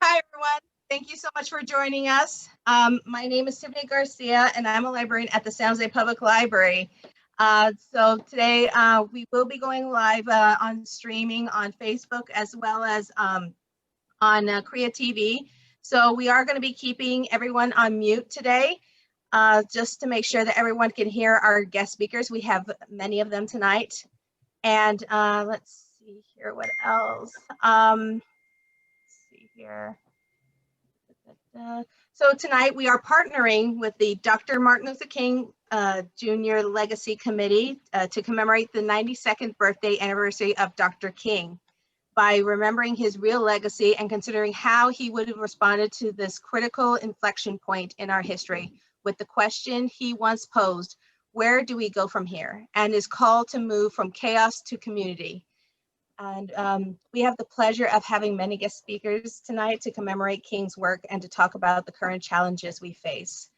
Hi, everyone. Thank you so much for joining us. My name is Tiffany Garcia, and I'm a librarian at the San Jose Public Library. So today we will be going live on streaming on Facebook as well as on Korea TV. So we are going to be keeping everyone on mute today, just to make sure that everyone can hear our guest speakers. We have many of them tonight. And let's see here, what else? Let's see here. So tonight we are partnering with the Dr. Martin Luther King Jr. Legacy Committee to commemorate the 92nd birthday anniversary of Dr. King by remembering his real legacy and considering how he would have responded to this critical inflection point in our history with the question he once posed, where do we go from here? And his call to move from chaos to community. And we have the pleasure of having many guest speakers tonight to commemorate King's work and to talk about the current challenges we face.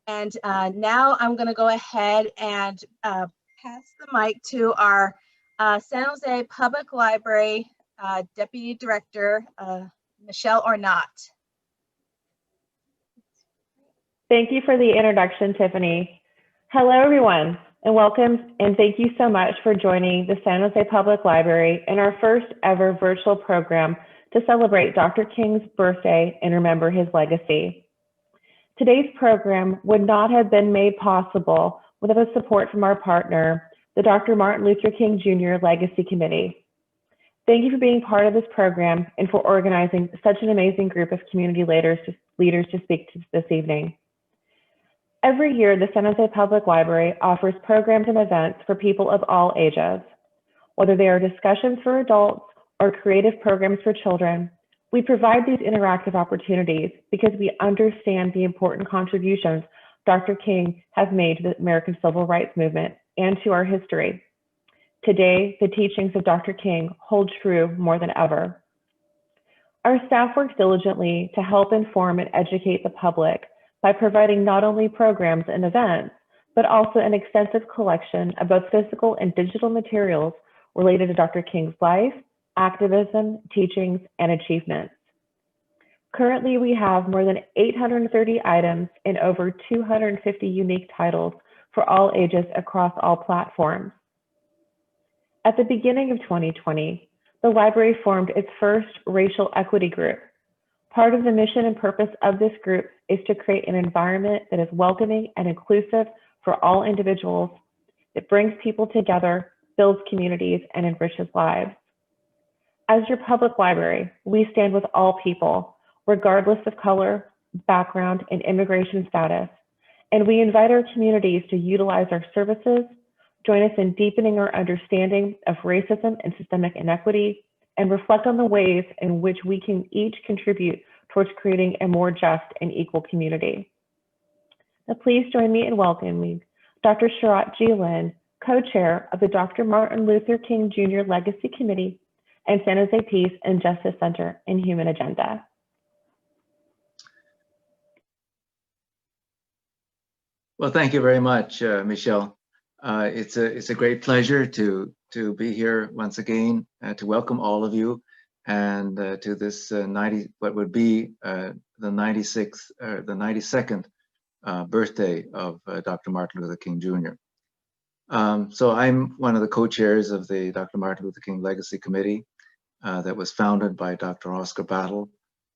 And now I'm going to go ahead and pass the mic to our San Jose Public Library Deputy Director, Michelle Ornat. Thank you for the introduction, Tiffany. Hello, everyone, and welcome, and thank you so much for joining the San Jose Public Library in our first ever virtual program to celebrate Dr. King's birthday and remember his legacy. Today's program would not have been made possible without the support from our partner, the Dr. Martin Luther King Jr. Legacy Committee. Thank you for being part of this program and for organizing such an amazing group of community leaders to speak to this evening. Every year, the San Jose Public Library offers programs and events for people of all ages. Whether they are discussions for adults or creative programs for children, we provide these interactive opportunities because we understand the important contributions Dr. King has made to the American Civil Rights Movement and to our history. Today, the teachings of Dr. King hold true more than ever. Our staff works diligently to help inform and educate the public by providing not only programs and events, but also an extensive collection of both physical and digital materials related to Dr. King's life, activism, teachings, and achievements. Currently, we have more than 830 items and over 250 unique titles for all ages across all platforms. At the beginning of 2020, the library formed its first racial equity group. Part of the mission and purpose of this group is to create an environment that is welcoming and inclusive for all individuals, that brings people together, builds communities, and enriches lives. As your public library, we stand with all people, regardless of color, background, and immigration status, and we invite our communities to utilize our services, join us in deepening our understanding of racism and systemic inequity, and reflect on the ways in which we can each contribute towards creating a more just and equal community. Now, please join me in welcoming Dr. Sharat G. Lin, co-chair of the Dr. Martin Luther King Jr. Legacy Committee and San Jose Peace and Justice Center and Human Agenda. Well, thank you very much, Michelle. It's a great pleasure to be here once again, to welcome all of you, and to this what would be the 92nd birthday of Dr. Martin Luther King Jr. So I'm one of the co-chairs of the Dr. Martin Luther King Legacy Committee that was founded by Dr. Oscar Battle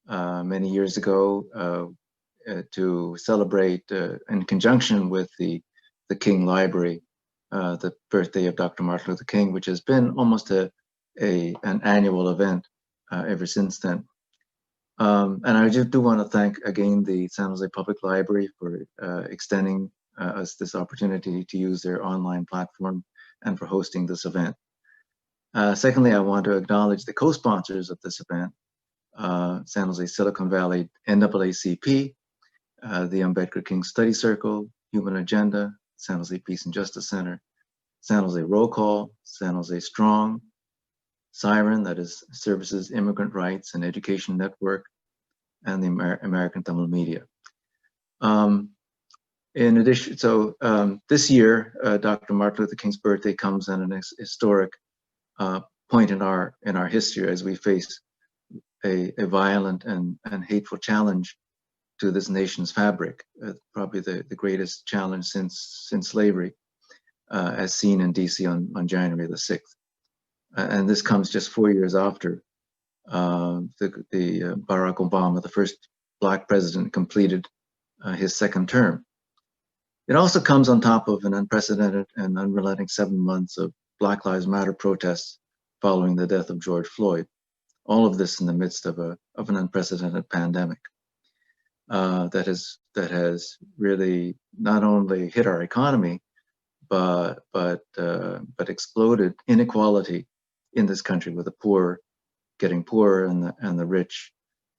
many years ago to celebrate in conjunction with the King Library the birthday of Dr. Martin Luther King, which has been almost an annual event ever since then. And I just do want to thank again the San Jose Public Library for extending us this opportunity to use their online platform and for hosting this event. Secondly, I want to acknowledge the co-sponsors of this event, San Jose Silicon Valley NAACP, the Ambedkar King Study Circle, Human Agenda, San Jose Peace and Justice Center, San Jose Roll Call, San Jose Strong, Siren, that is Services, Immigrant Rights and Education Network, and the American Tamil Media. In addition, so this year, Dr. Martin Luther King's birthday comes at an historic point in our history as we face a violent and hateful challenge to this nation's fabric, probably the greatest challenge since slavery, as seen in DC on January the 6th. And this comes just 4 years after Barack Obama, the first Black president, completed his second term. It also comes on top of an unprecedented and unrelenting 7 months of Black Lives Matter protests following the death of George Floyd. All of this in the midst of an unprecedented pandemic that has really not only hit our economy, but exploded inequality in this country, with the poor getting poorer and the rich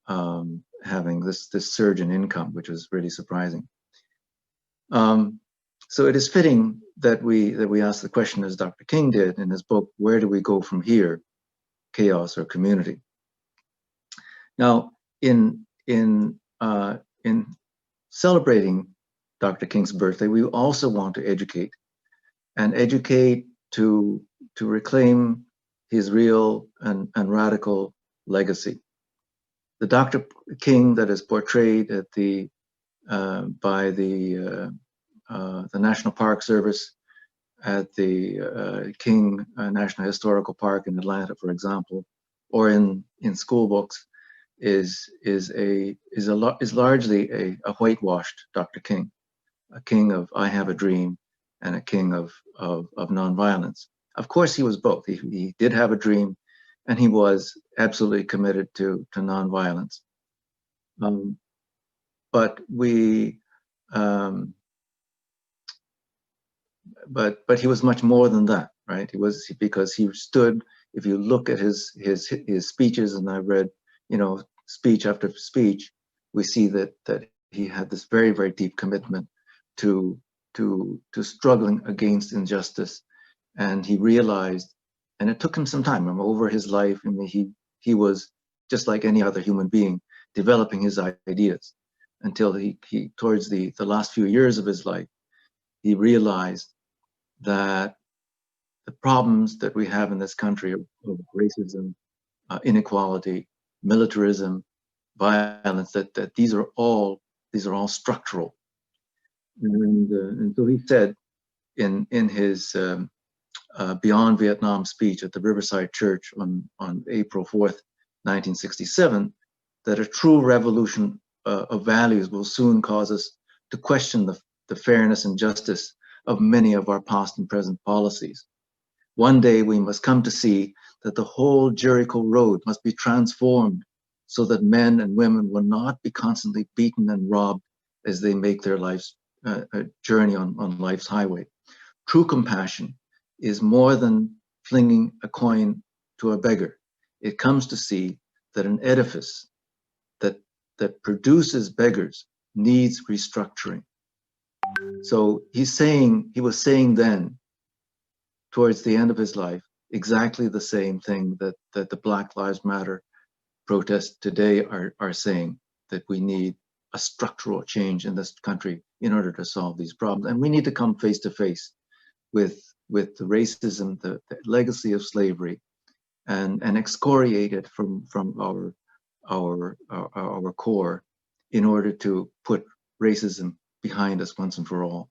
having this surge in income, which was really surprising. So it is fitting that we ask the question, as Dr. King did in his book, where do we go from here, chaos or community? Now, in celebrating Dr. King's birthday, we also want to educate to reclaim his real and radical legacy. The Dr. King that is portrayed at by the National Park Service at the King National Historical Park in Atlanta, for example, or in school books, is largely a whitewashed Dr. King, a king of I have a dream and a king of nonviolence. Of course, he was both. He did have a dream, and he was absolutely committed to nonviolence. But he was much more than that, right? He was, because he stood. If you look at his speeches, and I read, speech after speech, we see that he had this very, very deep commitment to struggling against injustice. And he realized, and it took him some time. Over his life, he was just like any other human being, developing his ideas, until he towards the last few years of his life, he realized that the problems that we have in this country of racism, inequality, militarism, violence, that these are all structural. And so he said in his Beyond Vietnam speech at the Riverside Church on April 4th, 1967, that a true revolution of values will soon cause us to question the fairness and justice of many of our past and present policies. One day we must come to see that the whole Jericho Road must be transformed so that men and women will not be constantly beaten and robbed as they make their life's journey on life's highway. True compassion is more than flinging a coin to a beggar. It comes to see that an edifice that produces beggars needs restructuring. So he was saying then, towards the end of his life, exactly the same thing that the Black Lives Matter protests today are saying, that we need a structural change in this country in order to solve these problems. And we need to come face to face with the racism, the legacy of slavery, and excoriate it from our core, in order to put racism behind us once and for all.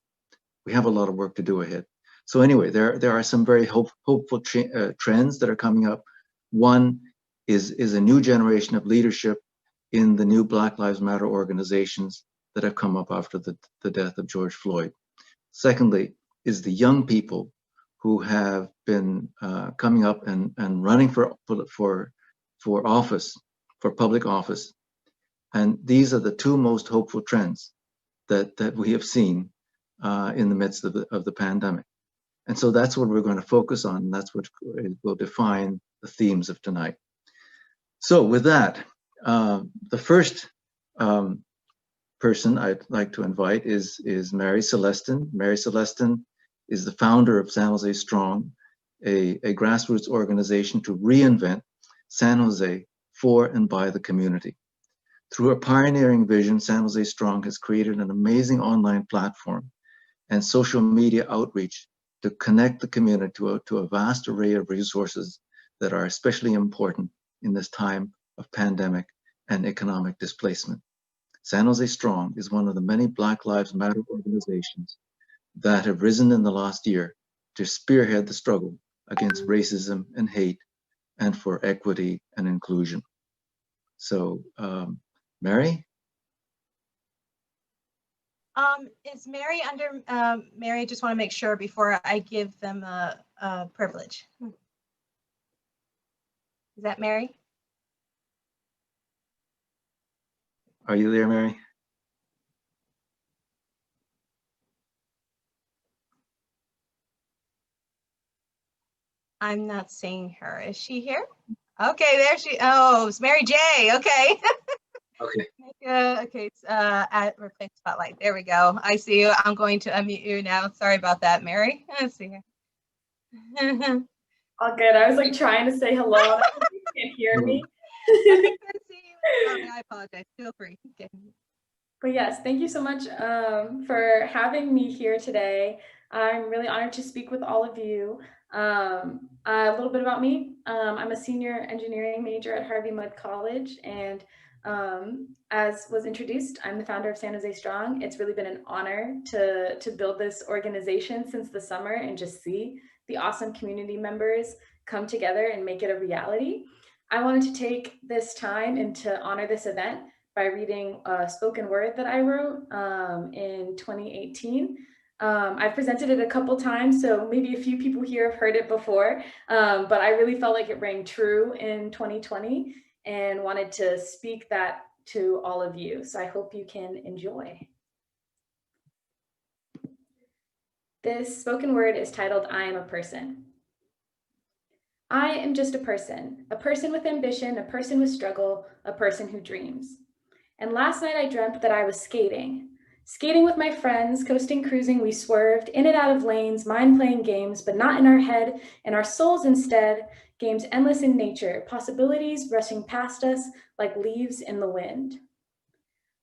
We have a lot of work to do ahead. So anyway, there are some very hopeful trends that are coming up. One is a new generation of leadership in the new Black Lives Matter organizations that have come up after the death of George Floyd. Secondly, is the young people who have been coming up and running for office, for public office. And these are the two most hopeful trends that we have seen in the midst of the pandemic. And so that's what we're going to focus on, and that's what will define the themes of tonight. So with that, the first person I'd like to invite is Mary Celestin. Mary Celestin is the founder of San Jose Strong, a grassroots organization to reinvent San Jose for and by the community. Through a pioneering vision, San Jose Strong has created an amazing online platform and social media outreach to connect the community to a vast array of resources that are especially important in this time of pandemic and economic displacement. San Jose Strong is one of the many Black Lives Matter organizations that have risen in the last year to spearhead the struggle against racism and hate and for equity and inclusion. So, Mary? Is Mary under, Mary, I just want to make sure before I give them a privilege. Is that Mary? Are you there, Mary? I'm not seeing her. Is she here? Okay, there she, oh, it's Mary J. Okay. Okay. Okay, it's at replace spotlight. There we go. I see you. I'm going to unmute you now. Sorry about that, Mary. Let's see here. All good. I was like trying to say hello. You can't hear me. I can't see you. Sorry, I apologize. Feel free. Okay. But yes, thank you so much for having me here today. I'm really honored to speak with all of you. A little bit about me. I'm a senior engineering major at Harvey Mudd College, and as was introduced, I'm the founder of San Jose Strong. It's really been an honor to build this organization since the summer and just see the awesome community members come together and make it a reality. I wanted to take this time and to honor this event by reading a spoken word that I wrote in 2018. I've presented it a couple times, so maybe a few people here have heard it before, but I really felt like it rang true in 2020 and wanted to speak that to all of you. So I hope you can enjoy. This spoken word is titled, I Am a Person. I am just a person with ambition, a person with struggle, a person who dreams. And last night I dreamt that I was skating with my friends, coasting, cruising, we swerved in and out of lanes, mind-playing games, but not in our head, in our souls instead, games endless in nature, possibilities rushing past us like leaves in the wind.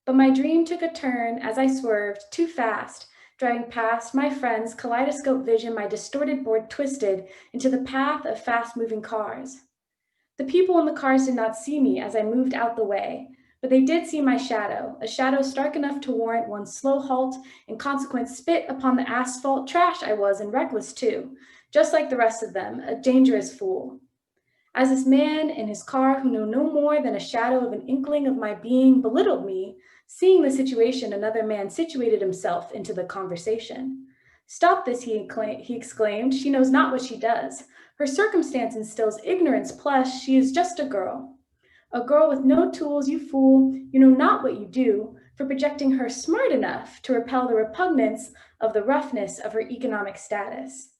But my dream took a turn as I swerved too fast, driving past my friends' kaleidoscope vision, my distorted board twisted into the path of fast-moving cars. The people in the cars did not see me as I moved out the way, but they did see my shadow, a shadow stark enough to warrant one slow halt and consequent spit upon the asphalt. Trash I was, and reckless too, just like the rest of them, a dangerous fool. As this man in his car, who knew no more than a shadow of an inkling of my being, belittled me, seeing the situation, another man situated himself into the conversation. Stop this, he exclaimed. She knows not what she does. Her circumstance instills ignorance, plus she is just a girl. A girl with no tools, you fool, you know not what you do, for projecting her smart enough to repel the repugnance of the roughness of her economic status.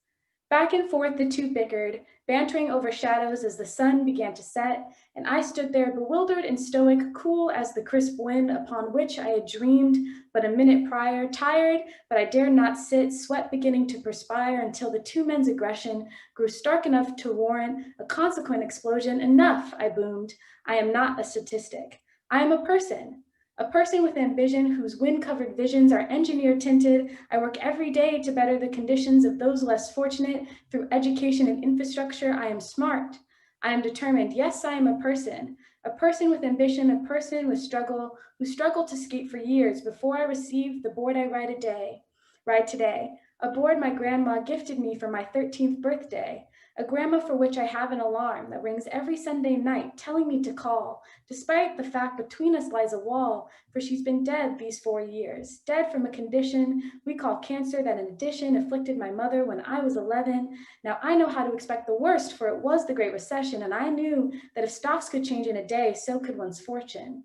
Back and forth the two bickered, bantering over shadows as the sun began to set, and I stood there bewildered and stoic, cool as the crisp wind upon which I had dreamed but a minute prior, tired, but I dared not sit, sweat beginning to perspire until the two men's aggression grew stark enough to warrant a consequent explosion. Enough, I boomed. I am not a statistic. I am a person with ambition whose wind-covered visions are engineer-tinted. I work every day to better the conditions of those less fortunate through education and infrastructure. I am smart. I am determined. Yes, I am a person with ambition, a person with struggle, who struggled to skate for years before I received the board I ride today, a board my grandma gifted me for my 13th birthday. A grandma for which I have an alarm that rings every Sunday night telling me to call, despite the fact between us lies a wall, for she's been dead these 4 years, dead from a condition we call cancer that in addition afflicted my mother when I was 11. Now I know how to expect the worst, for it was the Great Recession, and I knew that if stocks could change in a day, so could one's fortune.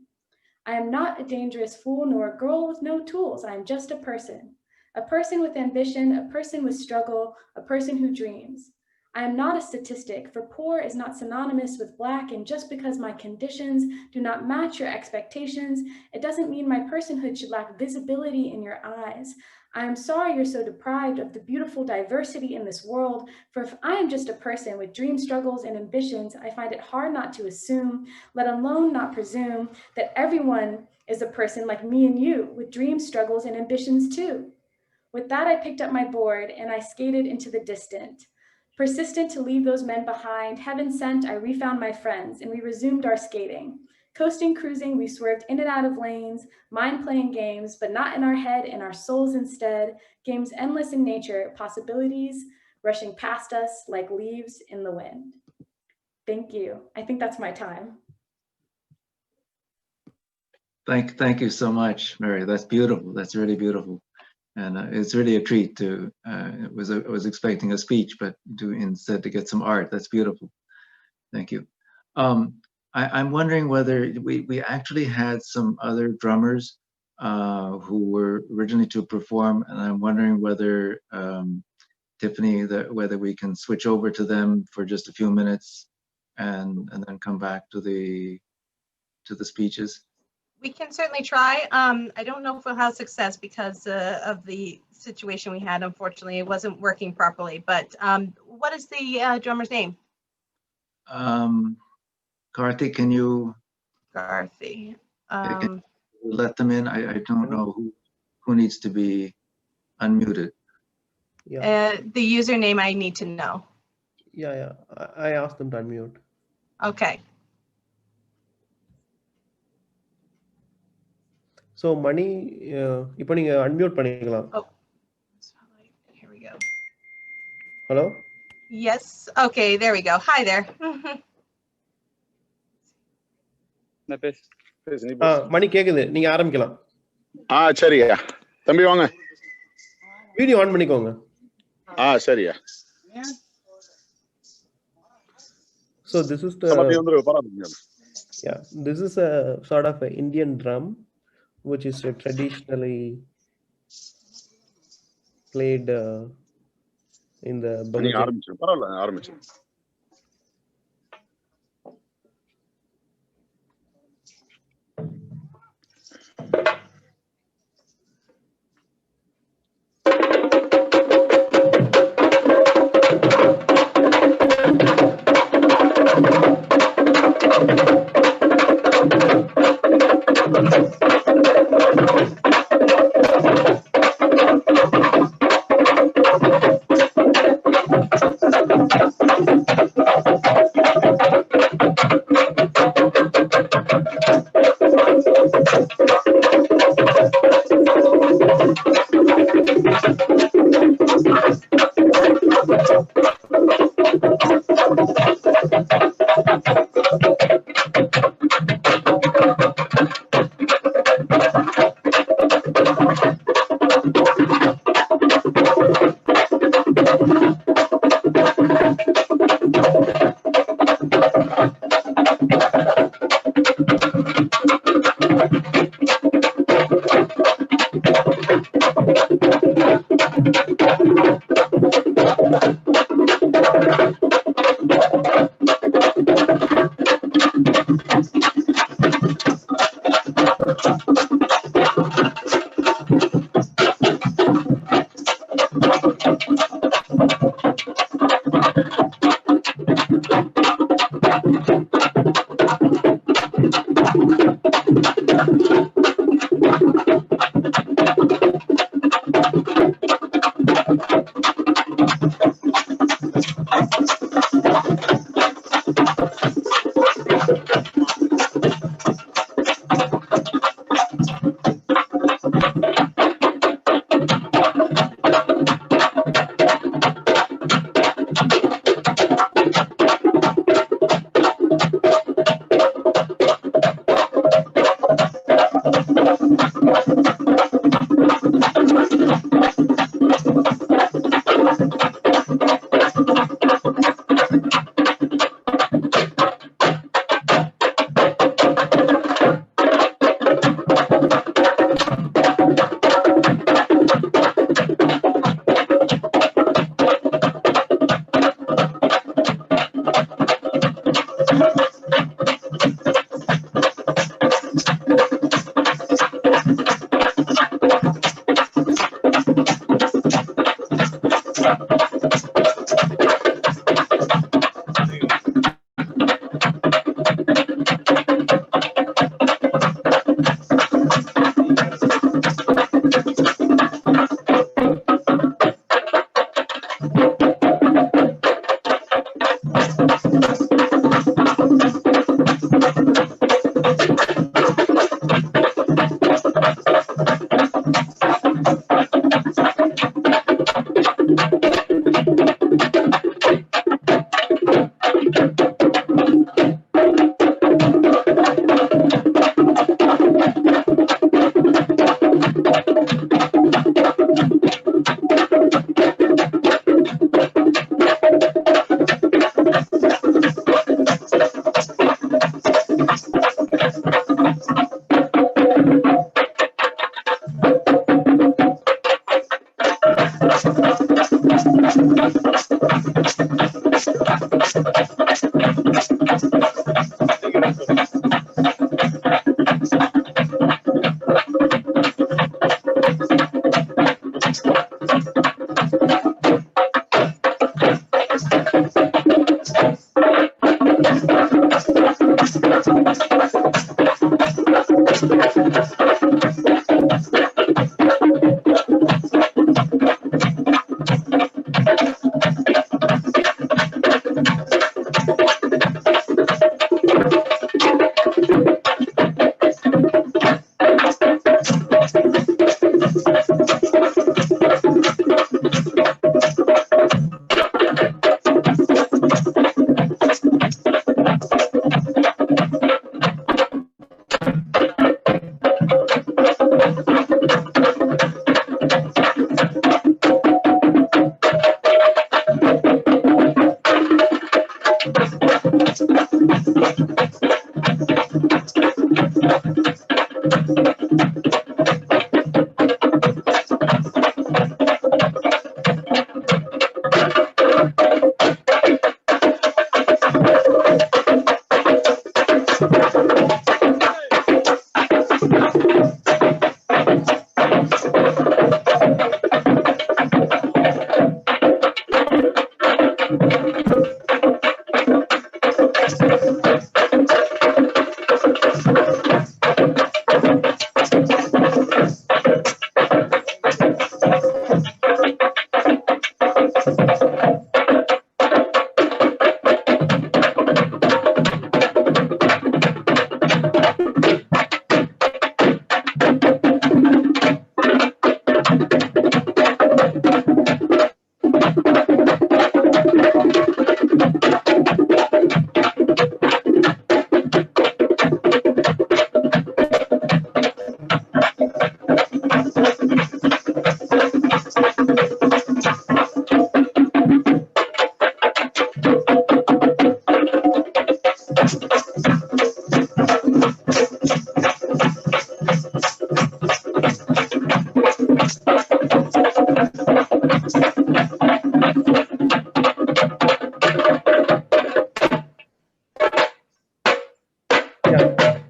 I am not a dangerous fool, nor a girl with no tools. I am just a person with ambition, a person with struggle, a person who dreams. I am not a statistic, for poor is not synonymous with Black, and just because my conditions do not match your expectations, it doesn't mean my personhood should lack visibility in your eyes. I am sorry you're so deprived of the beautiful diversity in this world, for if I am just a person with dreams, struggles, and ambitions, I find it hard not to assume, let alone not presume, that everyone is a person like me and you, with dreams, struggles, and ambitions too. With that, I picked up my board and I skated into the distant. Persistent to leave those men behind, heaven sent, I refound my friends, and we resumed our skating. Coasting, cruising, we swerved in and out of lanes, mind-playing games, but not in our head, in our souls instead. Games endless in nature, possibilities rushing past us like leaves in the wind. Thank you. I think that's my time. Thank you so much, Mary. That's beautiful. That's really beautiful. And it's really a treat to, I was expecting a speech, but instead to get some art. That's beautiful. Thank you. I'm wondering whether we actually had some other drummers who were originally to perform, and I'm wondering whether, Tiffany, whether we can switch over to them for just a few minutes and then come back to the speeches. We can certainly try. I don't know if we'll have success because of the situation we had. Unfortunately, it wasn't working properly. But what is the drummer's name? Karthik, can you? Garthy. Can you let them in? I don't know who needs to be unmuted. Yeah. The username I need to know. Yeah. I asked them to unmute. Okay. So Mani, இப்போ நீங்க unmute பண்ணிக்கலாம். Oh, here we go. Hello? Yes. Okay, there we go. Hi there. மணி கேக்குது, நீங்க ஆரம்பிக்கலாம். சரியா தம்பி வாங்க. Video on பண்ணிக்கோங்க. சரியா. So this is this is a sort of an Indian drum which is traditionally played in the ஆரம்பிச்சு.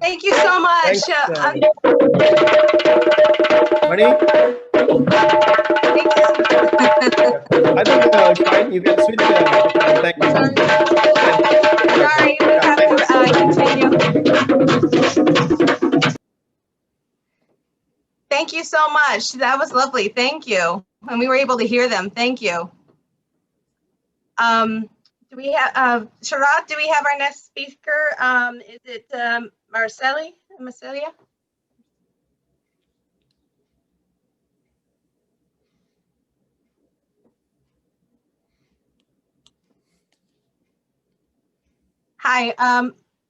Thank you so much. Thanks, Mani, I think it's fine. You can switch. Thank you. Sorry, we have to continue. Thank you so much. That was lovely. Thank you. And we were able to hear them. Thank you. Do we have, Sharad, do we have our next speaker? Is it Marcelia? Hi,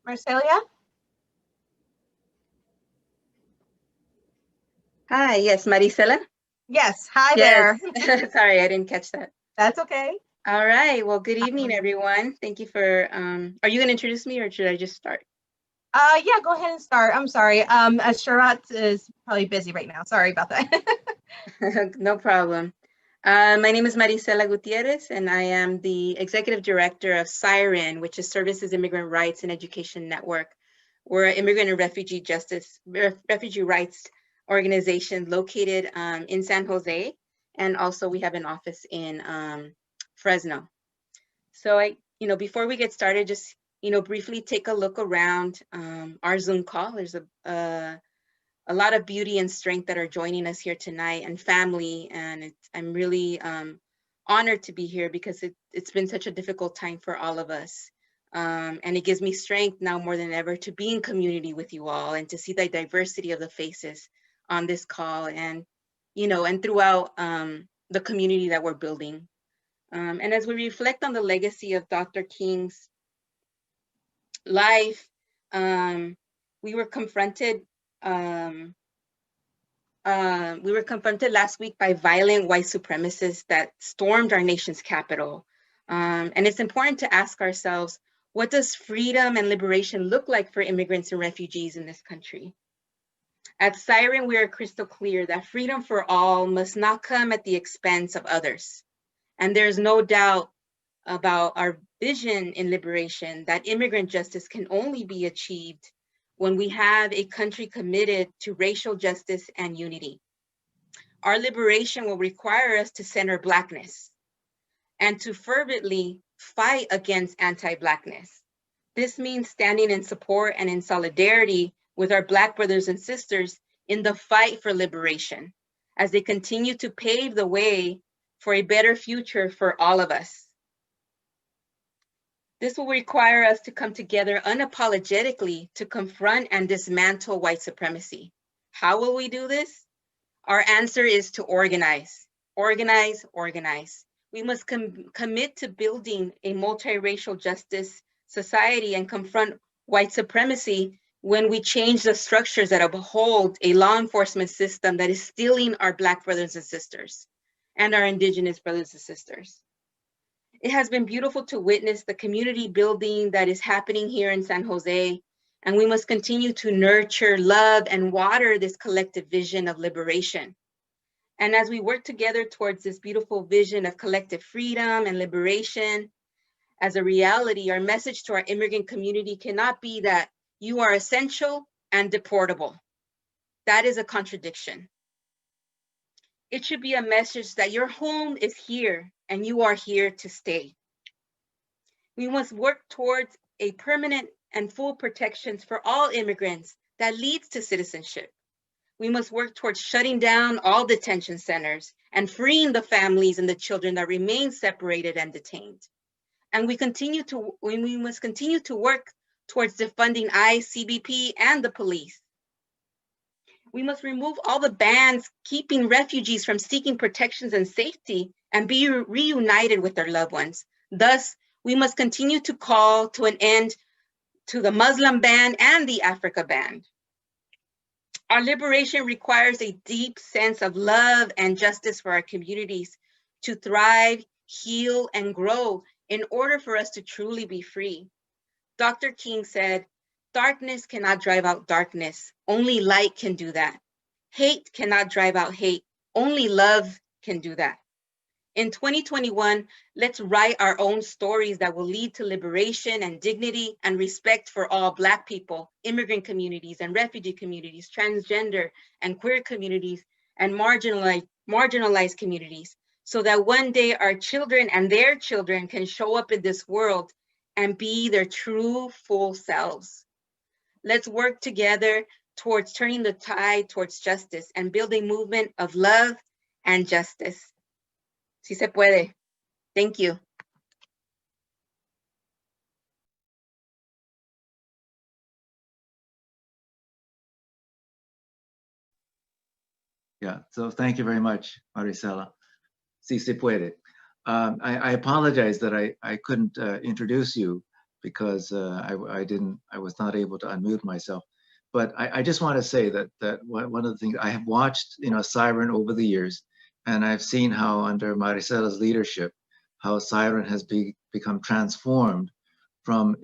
Marcelia? Hi, yes, Maricela. Yes, hi Yes. there. Sorry, I didn't catch that. That's okay. All right. Well, good evening, everyone. Thank you for, are you going to introduce me or should I just start? Yeah, go ahead and start. I'm sorry. Sharat is probably busy right now. Sorry about that. No problem. My name is Maricela Gutierrez, and I am the Executive Director of SIREN, which is Services Immigrant Rights and Education Network. We're an immigrant and refugee rights organization located in San Jose, and also we have an office in Fresno. So before we get started, just briefly take a look around our Zoom call. There's a lot of beauty and strength that are joining us here tonight, and family, and I'm really honored to be here because it's been such a difficult time for all of us. And it gives me strength now more than ever to be in community with you all and to see the diversity of the faces on this call and throughout the community that we're building. And as we reflect on the legacy of Dr. King's life, we were confronted last week by violent white supremacists that stormed our nation's capital. And it's important to ask ourselves, what does freedom and liberation look like for immigrants and refugees in this country? At Siren, we are crystal clear that freedom for all must not come at the expense of others. And there's no doubt about our vision in liberation that immigrant justice can only be achieved when we have a country committed to racial justice and unity. Our liberation will require us to center Blackness and to fervently fight against anti-Blackness. This means standing in support and in solidarity with our Black brothers and sisters in the fight for liberation as they continue to pave the way for a better future for all of us. This will require us to come together unapologetically to confront and dismantle white supremacy. How will we do this? Our answer is to organize, organize, organize. We must commit to building a multiracial justice society and confront white supremacy when we change the structures that uphold a law enforcement system that is stealing our Black brothers and sisters and our Indigenous brothers and sisters. It has been beautiful to witness the community building that is happening here in San Jose, and we must continue to nurture, love, and water this collective vision of liberation. And as we work together towards this beautiful vision of collective freedom and liberation as a reality, our message to our immigrant community cannot be that you are essential and deportable. That is a contradiction. It should be a message that your home is here and you are here to stay. We must work towards a permanent and full protections for all immigrants that leads to citizenship. We must work towards shutting down all detention centers and freeing the families and the children that remain separated and detained. And we must continue to work towards defunding ICE, CBP, and the police. We must remove all the bans keeping refugees from seeking protections and safety and be reunited with their loved ones. Thus, we must continue to call to an end to the Muslim ban and the Africa ban. Our liberation requires a deep sense of love and justice for our communities to thrive, heal, and grow in order for us to truly be free. Dr. King said, "Darkness cannot drive out darkness. Only light can do that. Hate cannot drive out hate. Only love can do that." In 2021, let's write our own stories that will lead to liberation and dignity and respect for all Black people, immigrant communities and refugee communities, transgender and queer communities, and marginalized communities, so that one day our children and their children can show up in this world and be their true full selves. Let's work together towards turning the tide towards justice and building movement of love and justice. Si se puede. Thank you. Yeah, so thank you very much, Maricela. Si se puede. I apologize that I couldn't introduce you because I was not able to unmute myself. But I just want to say that one of the things I have watched, Siren over the years, and I've seen how under Maricela's leadership, how Siren has become transformed from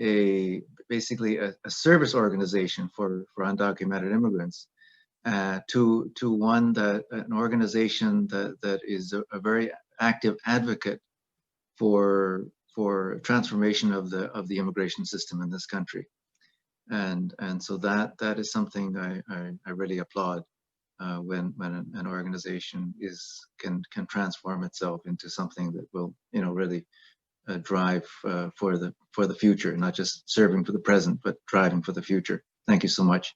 basically a service organization for undocumented immigrants to an organization that is a very active advocate for transformation of the immigration system in this country. And so that is something I really applaud when an organization can transform itself into something that will really drive for the future, not just serving for the present, but driving for the future. Thank you so much.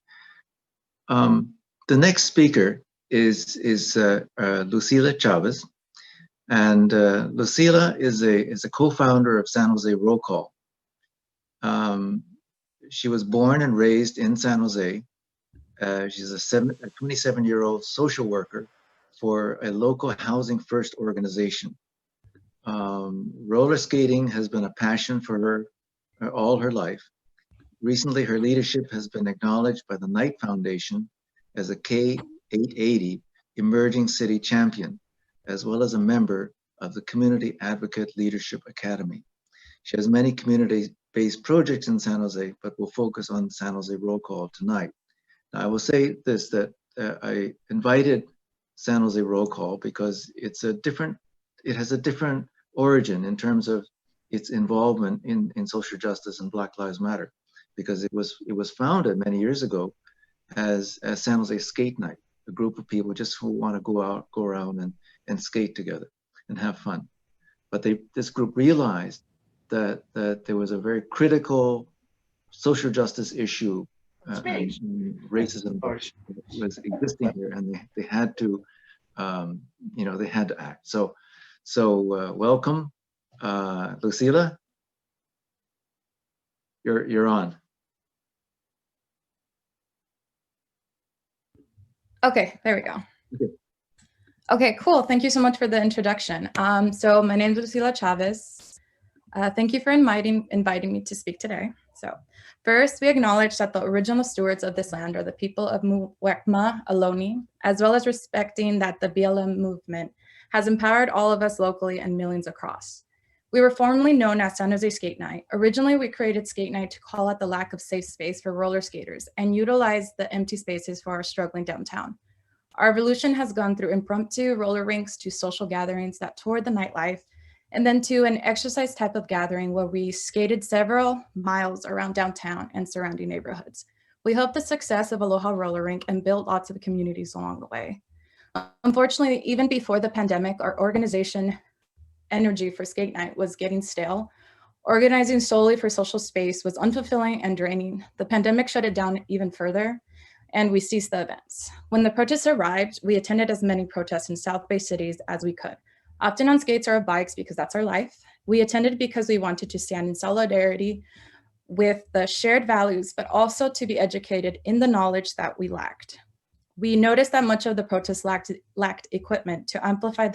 The next speaker is Lucila Chavez, and Lucila is a co-founder of San Jose Roll Call. She was born and raised in San Jose. She's a 27-year-old social worker for a local housing first organization. Roller skating has been a passion for her all her life. Recently, her leadership has been acknowledged by the Knight Foundation as a K880 Emerging City Champion, as well as a member of the Community Advocate Leadership Academy. She has many community-based projects in San Jose, but will focus on San Jose Roll Call tonight. I will say this, that I invited San Jose Roll Call because it has a different origin in terms of its involvement in social justice and Black Lives Matter, because it was founded many years ago as San Jose Skate Night, a group of people just who want to go around and skate together and have fun. But this group realized that there was a very critical social justice issue and racism was existing here, and they had to, they had to act. So welcome, Lucila. You're on. Okay, there we go. Okay, cool. Thank you so much for the introduction. So my name is Lucila Chavez. Thank you for inviting me to speak today. So first, we acknowledge that the original stewards of this land are the people of Muwekma Ohlone, as well as respecting that the BLM movement has empowered all of us locally and millions across. We were formerly known as San Jose Skate Night. Originally, we created Skate Night to call out the lack of safe space for roller skaters and utilize the empty spaces for our struggling downtown. Our evolution has gone through impromptu roller rinks to social gatherings that toured the nightlife, and then to an exercise type of gathering where we skated several miles around downtown and surrounding neighborhoods. We hope the success of Aloha Roller Rink and build lots of communities along the way. Unfortunately, even before the pandemic, our organization energy for Skate Night was getting stale. Organizing solely for social space was unfulfilling and draining. The pandemic shut it down even further, and we ceased the events. When the protests arrived, we attended as many protests in South Bay cities as we could, often on skates or bikes because that's our life. We attended because we wanted to stand in solidarity with the shared values, but also to be educated in the knowledge that we lacked. We noticed that much of the protests lacked equipment to amplify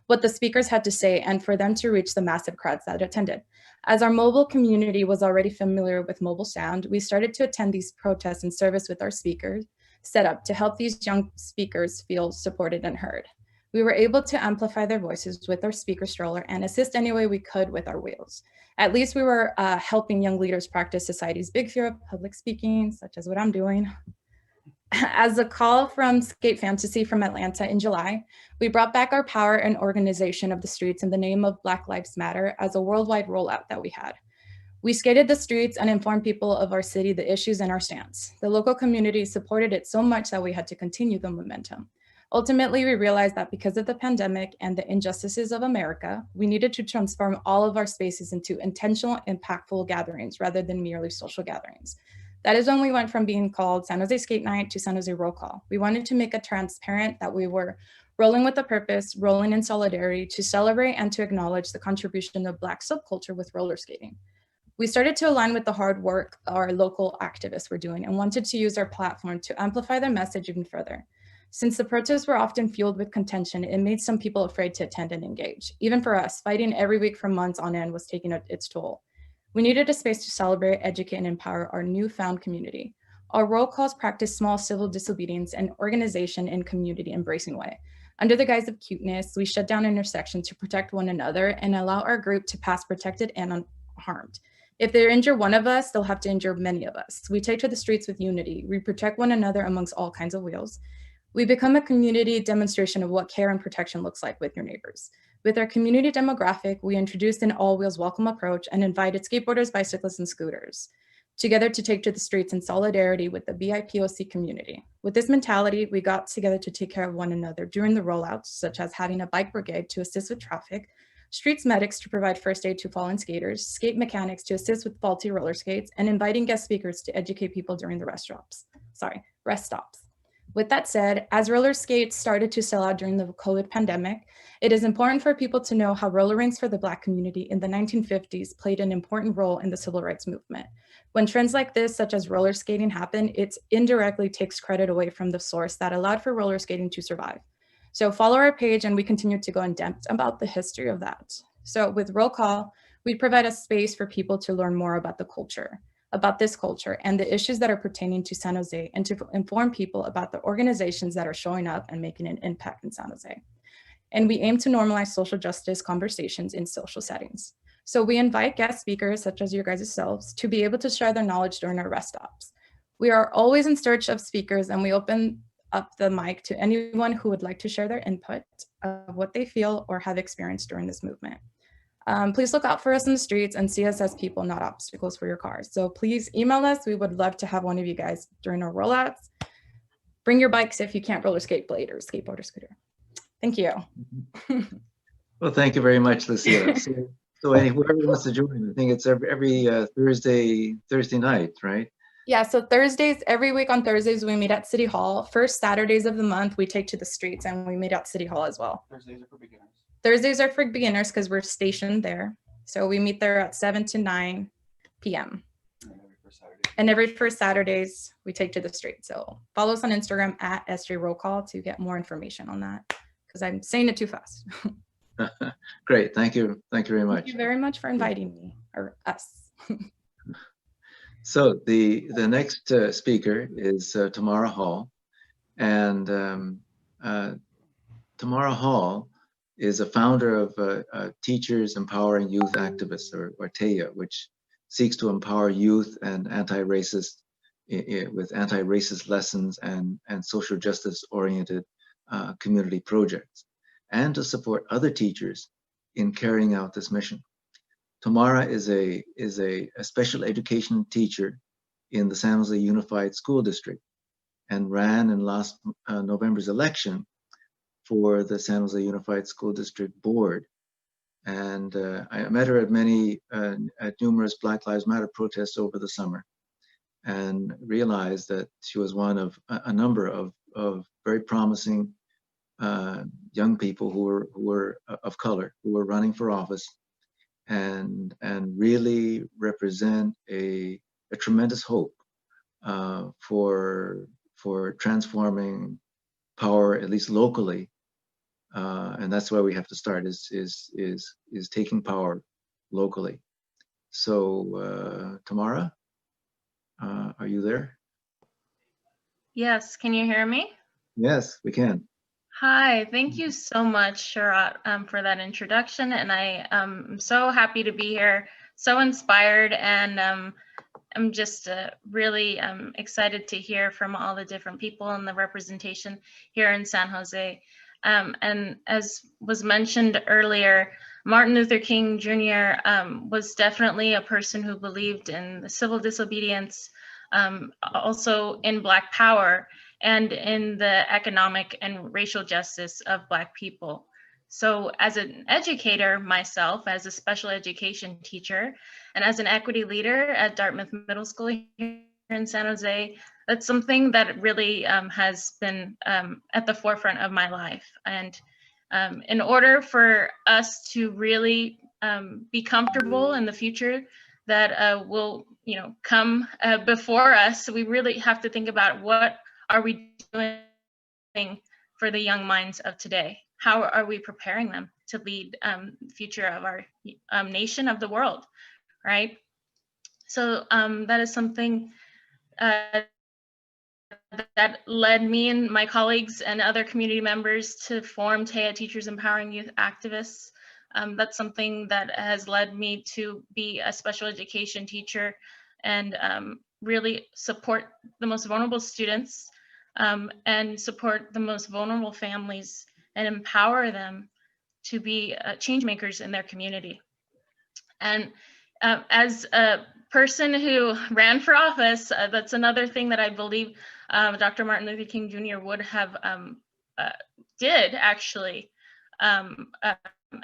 what the speakers had to say and for them to reach the massive crowds that attended. As our mobile community was already familiar with mobile sound, we started to attend these protests in service with our speakers set up to help these young speakers feel supported and heard. We were able to amplify their voices with our speaker stroller and assist any way we could with our wheels. At least we were helping young leaders practice society's big fear of public speaking, such as what I'm doing. As a call from Skate Fantasy from Atlanta in July, we brought back our power and organization of the streets in the name of Black Lives Matter as a worldwide rollout that we had. We skated the streets and informed people of our city the issues and our stance. The local community supported it so much that we had to continue the momentum. Ultimately, we realized that because of the pandemic and the injustices of America, we needed to transform all of our spaces into intentional, impactful gatherings rather than merely social gatherings. That is when we went from being called San Jose Skate Night to San Jose Roll Call. We wanted to make it transparent that we were rolling with a purpose, rolling in solidarity to celebrate and to acknowledge the contribution of Black subculture with roller skating. We started to align with the hard work our local activists were doing and wanted to use our platform to amplify their message even further. Since the protests were often fueled with contention, it made some people afraid to attend and engage. Even for us, fighting every week for months on end was taking its toll. We needed a space to celebrate, educate, and empower our newfound community. Our roll calls practice small civil disobedience and organization in community embracing way. Under the guise of cuteness, we shut down intersections to protect one another and allow our group to pass protected and unharmed. If they injure one of us, they'll have to injure many of us. We take to the streets with unity. We protect one another amongst all kinds of wheels. We become a community demonstration of what care and protection looks like with your neighbors. With our community demographic, we introduced an all-wheels welcome approach and invited skateboarders, bicyclists, and scooters together to take to the streets in solidarity with the BIPOC community. With this mentality, we got together to take care of one another during the rollouts, such as having a bike brigade to assist with traffic, streets medics to provide first aid to fallen skaters, skate mechanics to assist with faulty roller skates, and inviting guest speakers to educate people during the rest stops. With that said, as roller skates started to sell out during the COVID pandemic, it is important for people to know how roller rinks for the Black community in the 1950s played an important role in the civil rights movement. When trends like this, such as roller skating, happen, it indirectly takes credit away from the source that allowed for roller skating to survive. So follow our page and we continue to go in depth about the history of that. So with Roll Call, we provide a space for people to learn more about the culture, about this culture and the issues that are pertaining to San Jose, and to inform people about the organizations that are showing up and making an impact in San Jose. And we aim to normalize social justice conversations in social settings. So we invite guest speakers, such as your guys' selves, to be able to share their knowledge during our rest stops. We are always in search of speakers, and we open up the mic to anyone who would like to share their input of what they feel or have experienced during this movement. Please look out for us in the streets and see us as people, not obstacles for your cars. So please email us. We would love to have one of you guys during our rollouts. Bring your bikes if you can't roller skate blade or skateboard or scooter. Thank you. Well, thank you very much, Lucila. So whoever wants to join, I think it's every Thursday night, right? Yeah, so Thursdays, every week on Thursdays, we meet at City Hall. First Saturdays of the month, we take to the streets and we meet at City Hall as well. Thursdays are for beginners. Thursdays are for beginners because we're stationed there. So we meet there at 7 to 9 p.m. And every first Saturdays, we take to the street. So follow us on Instagram at SJ Roll Call to get more information on that, because I'm saying it too fast. Great, thank you. Thank you very much. Thank you very much for inviting me, or us. So the next speaker is Tamara Hall. And Tamara Hall is a founder of Teachers Empowering Youth Activists, or TEA, which seeks to empower youth and anti-racist with anti-racist lessons and social justice-oriented community projects, and to support other teachers in carrying out this mission. Tamara is a special education teacher in the San Jose Unified School District and ran in last November's election for the San Jose Unified School District Board. And I met her at numerous Black Lives Matter protests over the summer, and realized that she was one of a number of very promising young people who were of color, who were running for office, and really represent a tremendous hope for transforming power, at least locally. And that's where we have to start, is taking power locally. So Tamara, are you there? Yes, can you hear me? Yes, we can. Hi, thank you so much, Sharat, for that introduction. And I am so happy to be here, so inspired, and I'm just really excited to hear from all the different people and the representation here in San Jose. And as was mentioned earlier, Martin Luther King Jr. Was definitely a person who believed in the civil disobedience, also in Black power, and in the economic and racial justice of Black people. So as an educator myself, as a special education teacher, and as an equity leader at Dartmouth Middle School here in San Jose, that's something that really has been at the forefront of my life. And in order for us to really be comfortable in the future that will come before us, we really have to think about what are we doing for the young minds of today? How are we preparing them to lead the future of our nation, of the world, right? So that is something that led me and my colleagues and other community members to form TEA, Teachers Empowering Youth Activists. That's something that has led me to be a special education teacher and really support the most vulnerable students and support the most vulnerable families and empower them to be change makers in their community. And as a person who ran for office, that's another thing that I believe Dr. Martin Luther King Jr. would have did actually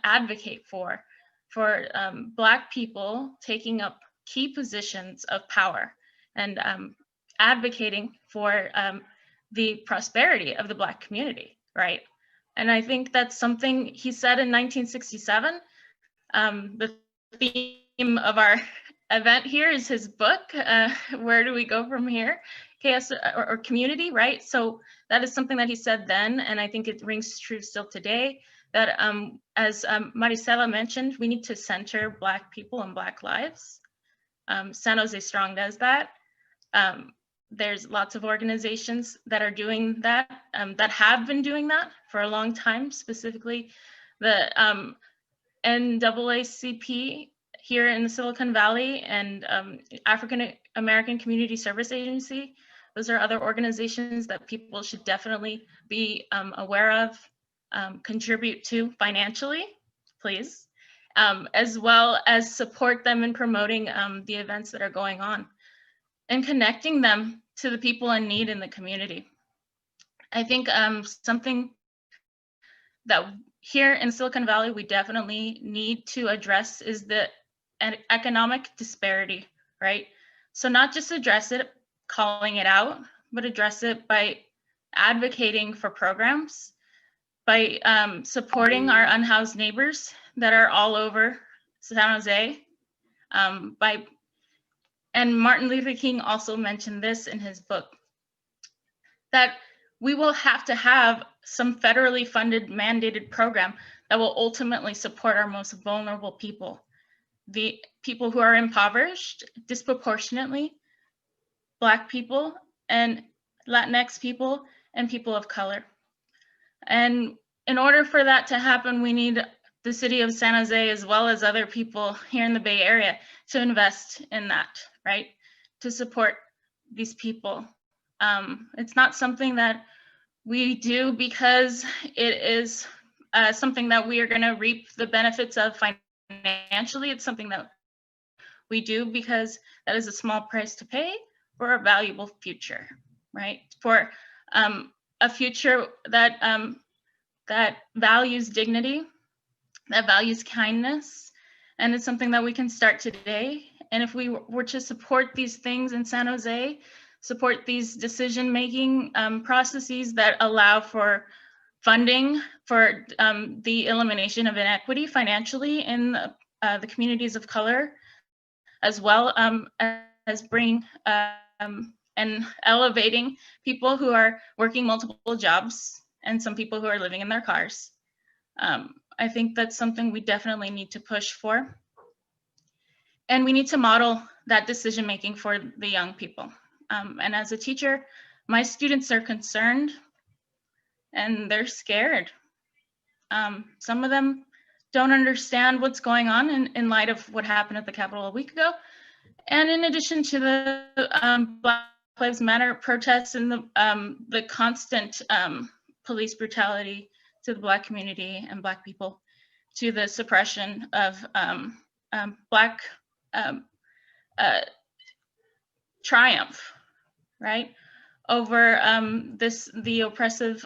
advocate for Black people taking up key positions of power and advocating for the prosperity of the Black community, right? And I think that's something he said in 1967. The theme of our event here is his book, Where Do We Go From Here? Chaos or Community, right? So that is something that he said then, and I think it rings true still today, that as Maricela mentioned, we need to center Black people and Black lives. San Jose Strong does that. There's lots of organizations that are doing that, that have been doing that for a long time, specifically the NAACP here in the Silicon Valley and African American Community Service Agency. Those are other organizations that people should definitely be aware of, contribute to financially, please, as well as support them in promoting the events that are going on and connecting them to the people in need in the community. I think something that here in Silicon Valley we definitely need to address is the economic disparity, right? So not just address it, calling it out, but address it by advocating for programs, by supporting our unhoused neighbors that are all over San Jose. And Martin Luther King also mentioned this in his book, that we will have to have some federally funded mandated program that will ultimately support our most vulnerable people, the people who are impoverished disproportionately, Black people and Latinx people and people of color. And in order for that to happen, we need the city of San Jose, as well as other people here in the Bay Area, to invest in that, right? To support these people. It's not something that we do because it is something that we are going to reap the benefits of financially. It's something that we do because that is a small price to pay for a valuable future, right? For a future that that values dignity, that values kindness, and it's something that we can start today. And if we were to support these things in San Jose, support these decision-making processes that allow for funding for the elimination of inequity financially in the communities of color, as well as bring and elevating people who are working multiple jobs and some people who are living in their cars. I think that's something we definitely need to push for. And we need to model that decision-making for the young people. And as a teacher, my students are concerned and they're scared. Some of them don't understand what's going on in light of what happened at the Capitol a week ago. And in addition to the Black Lives Matter protests and the constant police brutality to the Black community and Black people, to the suppression of Black triumph, right, over the oppressive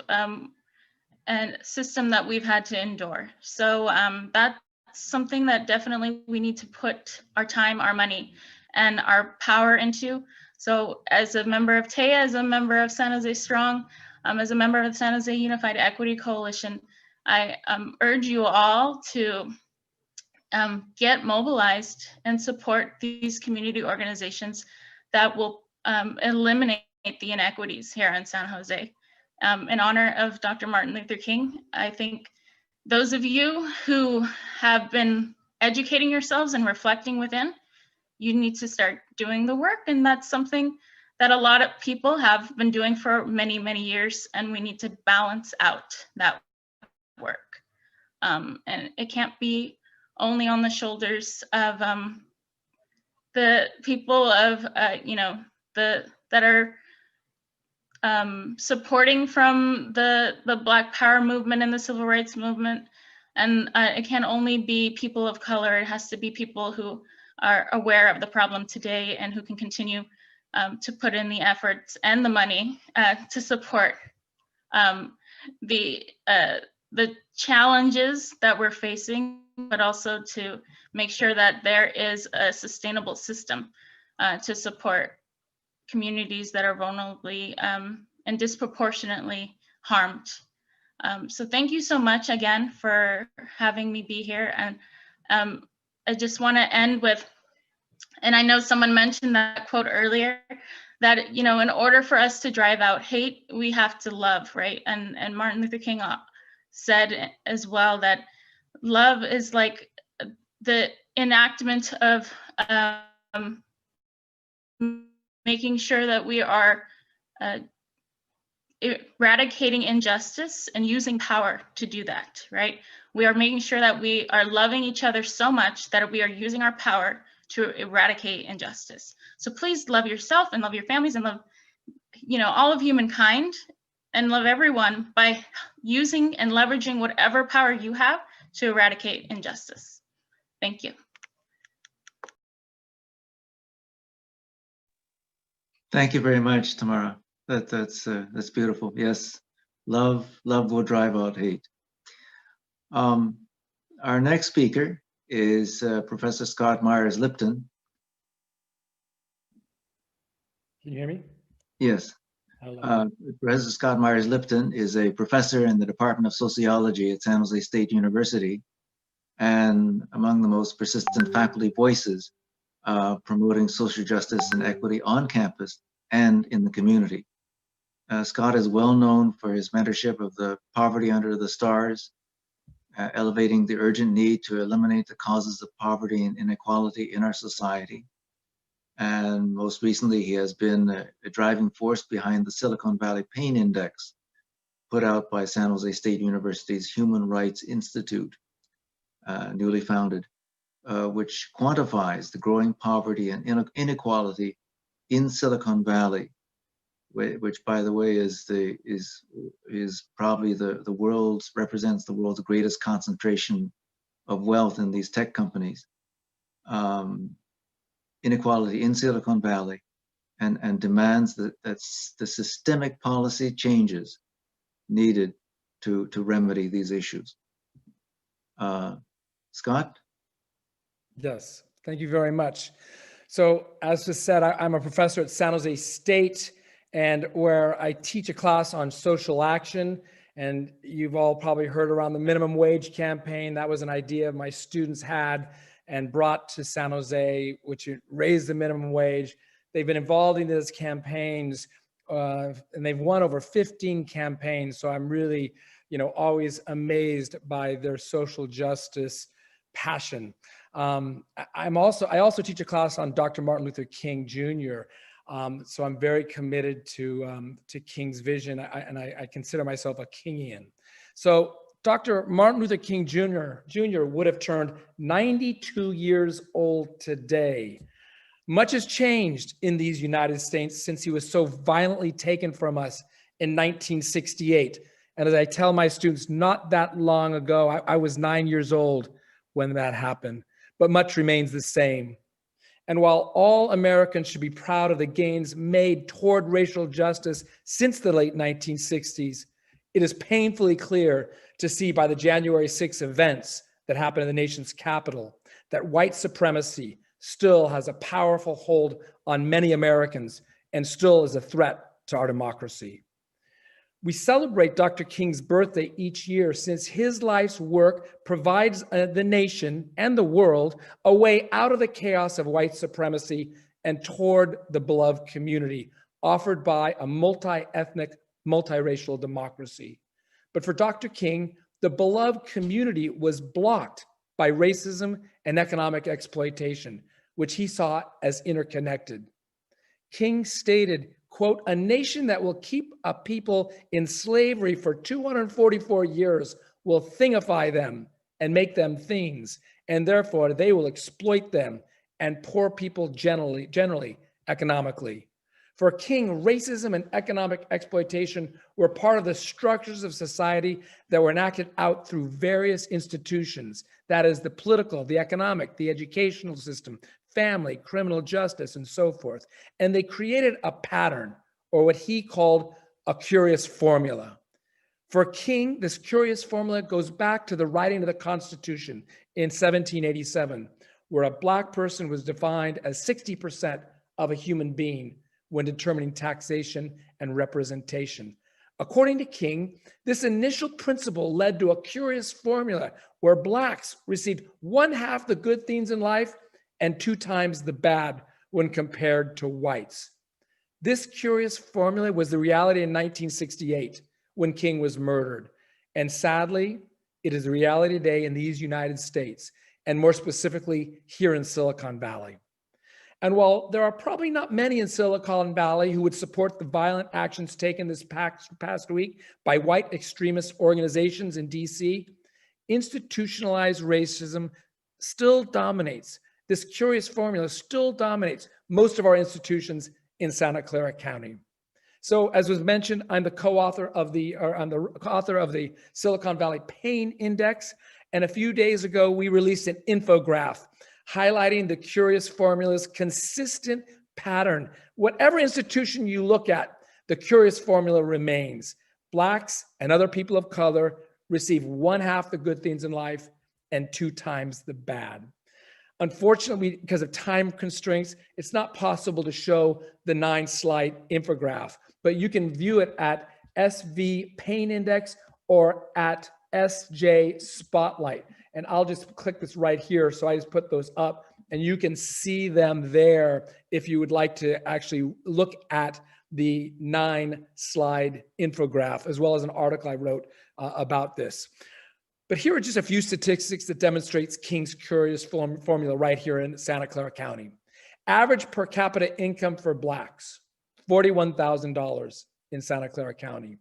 and system that we've had to endure. So that's something that definitely we need to put our time, our money, and our power into. So as a member of TEA, as a member of San Jose Strong, as a member of the San Jose Unified Equity Coalition, I urge you all to get mobilized and support these community organizations that will eliminate the inequities here in San Jose. In honor of Dr. Martin Luther King, I think those of you who have been educating yourselves and reflecting within, you need to start doing the work. And that's something that a lot of people have been doing for many, many years, and we need to balance out that work. And it can't be only on the shoulders of the people of, that are supporting from the Black Power movement and the Civil Rights movement. And it can only be people of color. It has to be people who are aware of the problem today and who can continue to put in the efforts and the money to support the challenges that we're facing, but also to make sure that there is a sustainable system to support communities that are vulnerably and disproportionately harmed. So thank you so much again for having me be here. And I just want to end with, and I know someone mentioned that quote earlier, that in order for us to drive out hate, we have to love, right? And Martin Luther King said as well that love is like the enactment of making sure that we are eradicating injustice and using power to do that, right? We are making sure that we are loving each other so much that we are using our power to eradicate injustice. So please love yourself and love your families and love, all of humankind and love everyone by using and leveraging whatever power you have to eradicate injustice. Thank you. Thank you very much, Tamara. That's beautiful. Yes, love will drive out hate. Our next speaker is Professor Scott Myers-Lipton. Can you hear me? Yes. Hello. Professor Scott Myers-Lipton is a professor in the Department of Sociology at San Jose State University and among the most persistent faculty voices promoting social justice and equity on campus and in the community. Scott is well known for his mentorship of the Poverty Under the Stars, elevating the urgent need to eliminate the causes of poverty and inequality in our society. And most recently, he has been a driving force behind the Silicon Valley Pain Index, put out by San Jose State University's Human Rights Institute, newly founded, which quantifies the growing poverty and inequality in Silicon Valley, which, by the way, is probably represents the world's greatest concentration of wealth in these tech companies. Inequality in Silicon Valley, and demands that the systemic policy changes needed to remedy these issues. Scott? Yes, thank you very much. So as was said, I'm a professor at San Jose State, and where I teach a class on social action. And you've all probably heard around the minimum wage campaign. That was an idea my students had and brought to San Jose, which raised the minimum wage. They've been involved in these campaigns, and they've won over 15 campaigns. So I'm really, always amazed by their social justice passion. I also teach a class on Dr. Martin Luther King Jr. So I'm very committed to King's vision, and I consider myself a Kingian. So Dr. Martin Luther King Jr. would have turned 92 years old today. Much has changed in these United States since he was so violently taken from us in 1968. And as I tell my students, not that long ago, I was 9 years old when that happened, but much remains the same. And while all Americans should be proud of the gains made toward racial justice since the late 1960s, it is painfully clear to see by the January 6 events that happened in the nation's capital that white supremacy still has a powerful hold on many Americans and still is a threat to our democracy. We celebrate Dr. King's birthday each year since his life's work provides the nation and the world a way out of the chaos of white supremacy and toward the beloved community offered by a multi-ethnic, multiracial democracy. But for Dr. King, the beloved community was blocked by racism and economic exploitation, which he saw as interconnected. King stated, quote, "A nation that will keep a people in slavery for 244 years will thingify them and make them things, and therefore they will exploit them and poor people generally economically." For King, racism and economic exploitation were part of the structures of society that were enacted out through various institutions. That is the political, the economic, the educational system, family, criminal justice, and so forth. And they created a pattern, or what he called a curious formula. For King, this curious formula goes back to the writing of the Constitution in 1787, where a Black person was defined as 60% of a human being when determining taxation and representation. According to King, this initial principle led to a curious formula where Blacks received 1/2 the good things in life and 2 times the bad when compared to whites. This curious formula was the reality in 1968 when King was murdered. And sadly, it is the reality today in these United States, and more specifically here in Silicon Valley. And while there are probably not many in Silicon Valley who would support the violent actions taken this past week by white extremist organizations in DC, institutionalized racism still dominates this curious formula still dominates most of our institutions in Santa Clara County. So as was mentioned, I'm the co-author of the Silicon Valley Pain Index. And a few days ago, we released an infographic highlighting the curious formula's consistent pattern. Whatever institution you look at, the curious formula remains. Blacks and other people of color receive 1/2 the good things in life and 2 times the bad. Unfortunately, because of time constraints, it's not possible to show the 9-slide infographic, but you can view it at SV Pain Index or at SJ Spotlight. And I'll just click this right here. So I just put those up and you can see them there if you would like to actually look at the 9-slide infographic, as well as an article I wrote about this. But here are just a few statistics that demonstrates King's curious formula right here in Santa Clara County. Average per capita income for Blacks, $41,000 in Santa Clara County.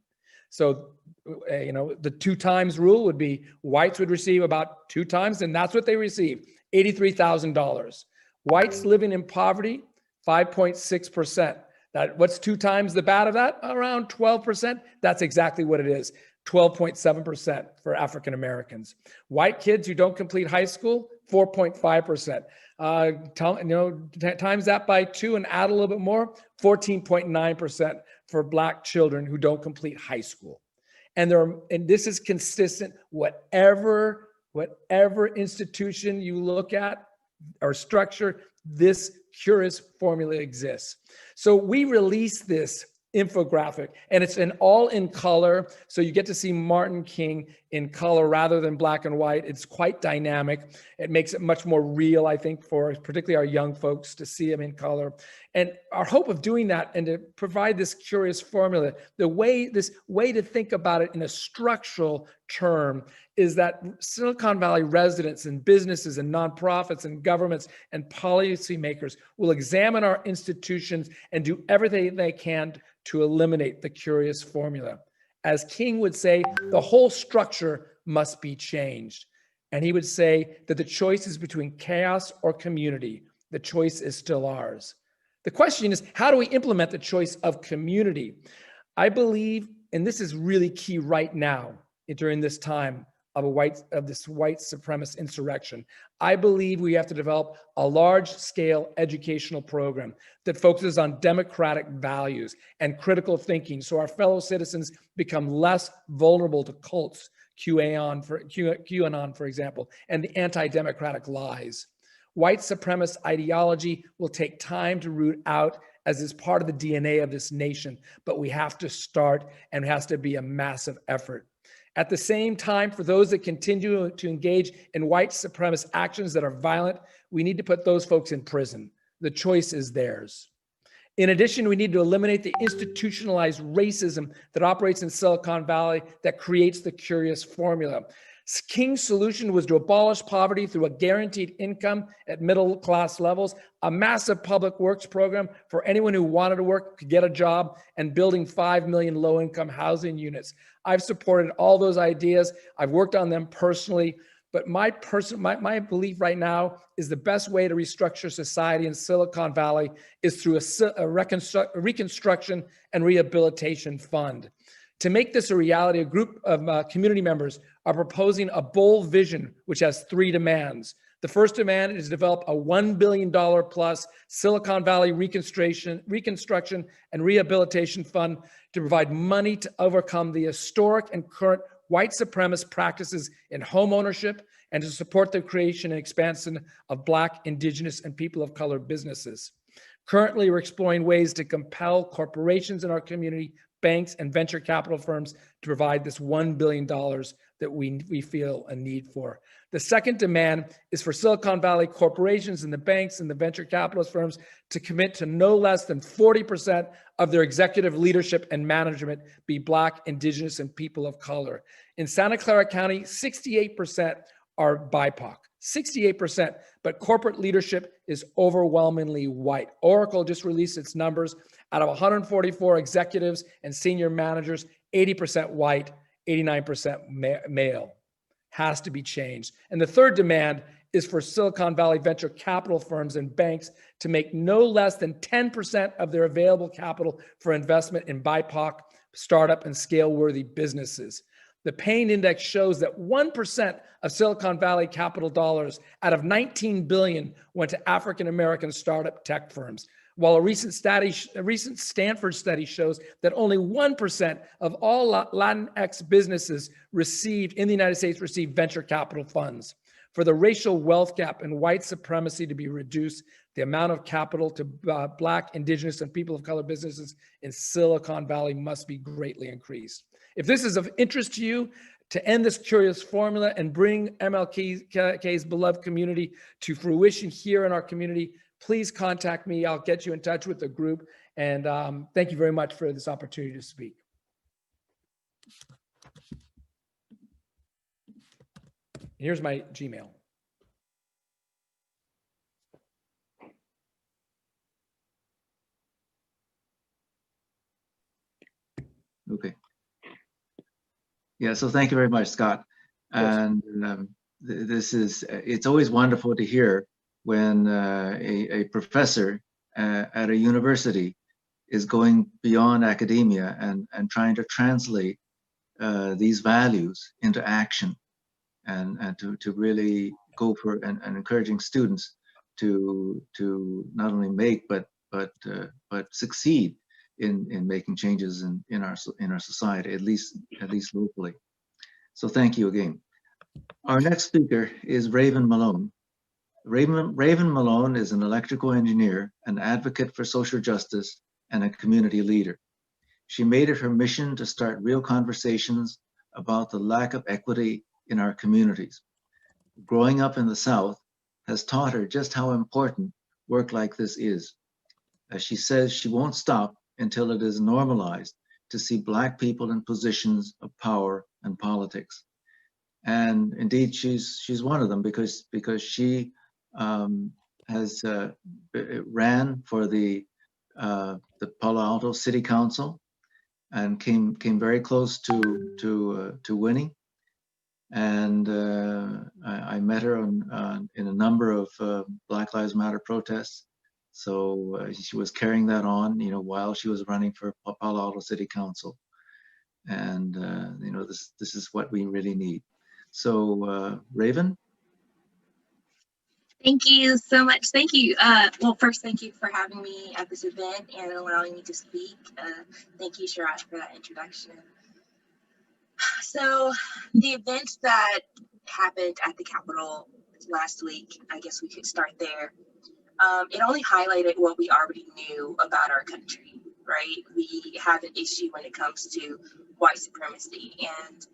So, the 2 times rule would be whites would receive about 2 times, and that's what they receive, $83,000. Whites living in poverty, 5.6%. What's 2 times the bad of that? Around 12%. That's exactly what it is. 12.7% for African Americans. White kids who don't complete high school, 4.5%. Times that by 2 and add a little bit more, 14.9% for Black children who don't complete high school. And this is consistent, whatever institution you look at or structure, this curious formula exists. So we released this infographic, and it's all in color. So you get to see Martin King in color rather than black and white. It's quite dynamic. It makes it much more real, I think, for particularly our young folks to see him in color. And our hope of doing that and to provide this curious formula, this way to think about it in a structural term is that Silicon Valley residents and businesses and nonprofits and governments and policymakers will examine our institutions and do everything they can to eliminate the curious formula. As King would say, the whole structure must be changed. And he would say that the choice is between chaos or community. The choice is still ours. The question is, how do we implement the choice of community? I believe, and this is really key right now during this time of this white supremacist insurrection, I believe we have to develop a large-scale educational program that focuses on democratic values and critical thinking so our fellow citizens become less vulnerable to cults, QAnon, for example, and the anti-democratic lies. White supremacist ideology will take time to root out as is part of the DNA of this nation, but we have to start, and it has to be a massive effort. At the same time, for those that continue to engage in white supremacist actions that are violent, we need to put those folks in prison. The choice is theirs. In addition, we need to eliminate the institutionalized racism that operates in Silicon Valley that creates the curious formula. King's solution was to abolish poverty through a guaranteed income at middle class levels, a massive public works program for anyone who wanted to work could get a job, and building 5 million low-income housing units. I've supported all those ideas. I've worked on them personally, but my belief right now is the best way to restructure society in Silicon Valley is through a reconstruction and rehabilitation fund. To make this a reality, a group of community members are proposing a bold vision, which has 3 demands. The first demand is to develop a $1 billion plus Silicon Valley reconstruction and rehabilitation fund to provide money to overcome the historic and current white supremacist practices in home ownership and to support the creation and expansion of Black, Indigenous, and people of color businesses. Currently, we're exploring ways to compel corporations in our community, banks, and venture capital firms to provide this $1 billion that we feel a need for. The second demand is for Silicon Valley corporations and the banks and the venture capitalist firms to commit to no less than 40% of their executive leadership and management be Black, Indigenous, and people of color. In Santa Clara County, 68% are BIPOC, 68%, but corporate leadership is overwhelmingly white. Oracle just released its numbers. Out of 144 executives and senior managers, 80% white, 89% male. Has to be changed. And the third demand is for Silicon Valley venture capital firms and banks to make no less than 10% of their available capital for investment in BIPOC, startup, and scale-worthy businesses. The Payne Index shows that 1% of Silicon Valley capital dollars out of 19 billion went to African-American startup tech firms, while a recent Stanford study shows that only 1% of all Latinx businesses in the United States receive venture capital funds. For the racial wealth gap and white supremacy to be reduced, the amount of capital to Black, Indigenous, and people of color businesses in Silicon Valley must be greatly increased. If this is of interest to you, to end this curious formula and bring MLK's beloved community to fruition here in our community, please contact me. I'll get you in touch with the group. And thank you very much for this opportunity to speak. Here's my Gmail. Okay. Yeah, so thank you very much, Scott. And it's always wonderful to hear when a professor at a university is going beyond academia and trying to translate these values into action, and to really go for and encouraging students to not only make but succeed in making changes in our society, at least locally. So thank you again. Our next speaker is Raven Malone. Raven Malone is an electrical engineer, an advocate for social justice, and a community leader. She made it her mission to start real conversations about the lack of equity in our communities. Growing up in the South has taught her just how important work like this is. As she says, she won't stop until it is normalized to see Black people in positions of power and politics. And indeed, she's one of them because she has ran for the Palo Alto City Council and came very close to winning. And I met her in a number of Black Lives Matter protests. So she was carrying that on, while she was running for Palo Alto City Council. And this is what we really need. So Raven. Thank you so much. Thank you. Well, first, thank you for having me at this event and allowing me to speak. Thank you, Sharad, for that introduction. So the event that happened at the Capitol last week, I guess we could start there. It only highlighted what we already knew about our country, right? We have an issue when it comes to white supremacy, and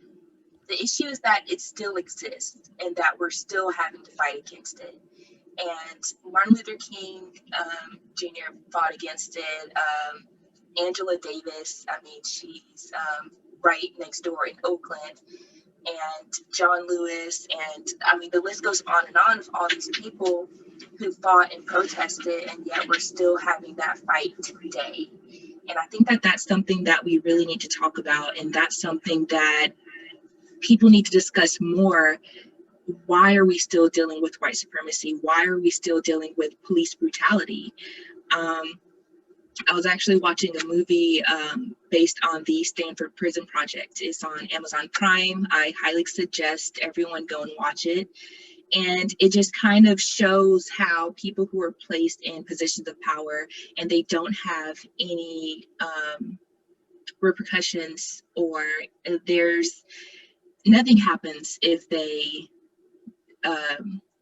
the issue is that it still exists and that we're still having to fight against it. And Martin Luther King Jr. fought against it. Angela Davis, I mean, she's right next door in Oakland. And John Lewis, and I mean, the list goes on and on of all these people who fought and protested, and yet we're still having that fight today. And I think that that's something that we really need to talk about, and that's something that people need to discuss more. Why are we still dealing with white supremacy? Why are we still dealing with police brutality? I was actually watching a movie based on the Stanford Prison Project. It's on Amazon Prime. I highly suggest everyone go and watch it. And it just kind of shows how people who are placed in positions of power and they don't have any repercussions, or there's nothing happens if they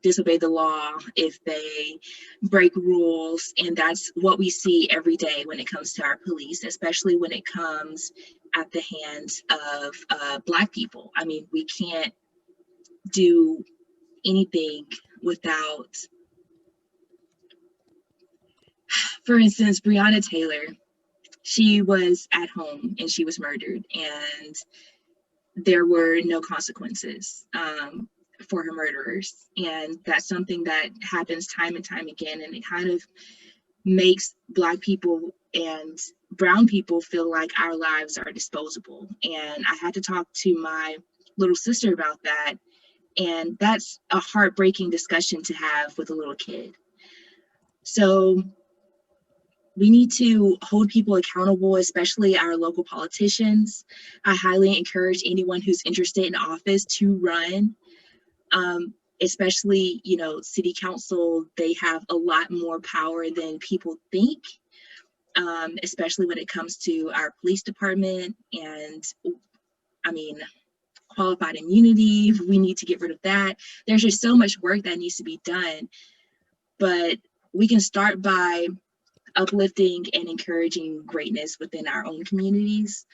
disobey the law, if they break rules. And that's what we see every day when it comes to our police, especially when it comes at the hands of Black people. I mean, we can't do anything without, for instance, Breonna Taylor. She was at home and she was murdered, and there were no consequences for her murderers. And that's something that happens time and time again, and it kind of makes Black people and brown people feel like our lives are disposable. And I had to talk to my little sister about that, And that's a heartbreaking discussion to have with a little kid. So we need to hold people accountable, especially our local politicians. I highly encourage anyone who's interested in office to run, especially, you know, city council. They have a lot more power than people think, especially when it comes to our police department. And I mean, qualified immunity, we need to get rid of that. There's just so much work that needs to be done, but we can start by uplifting and encouraging greatness within our own communities,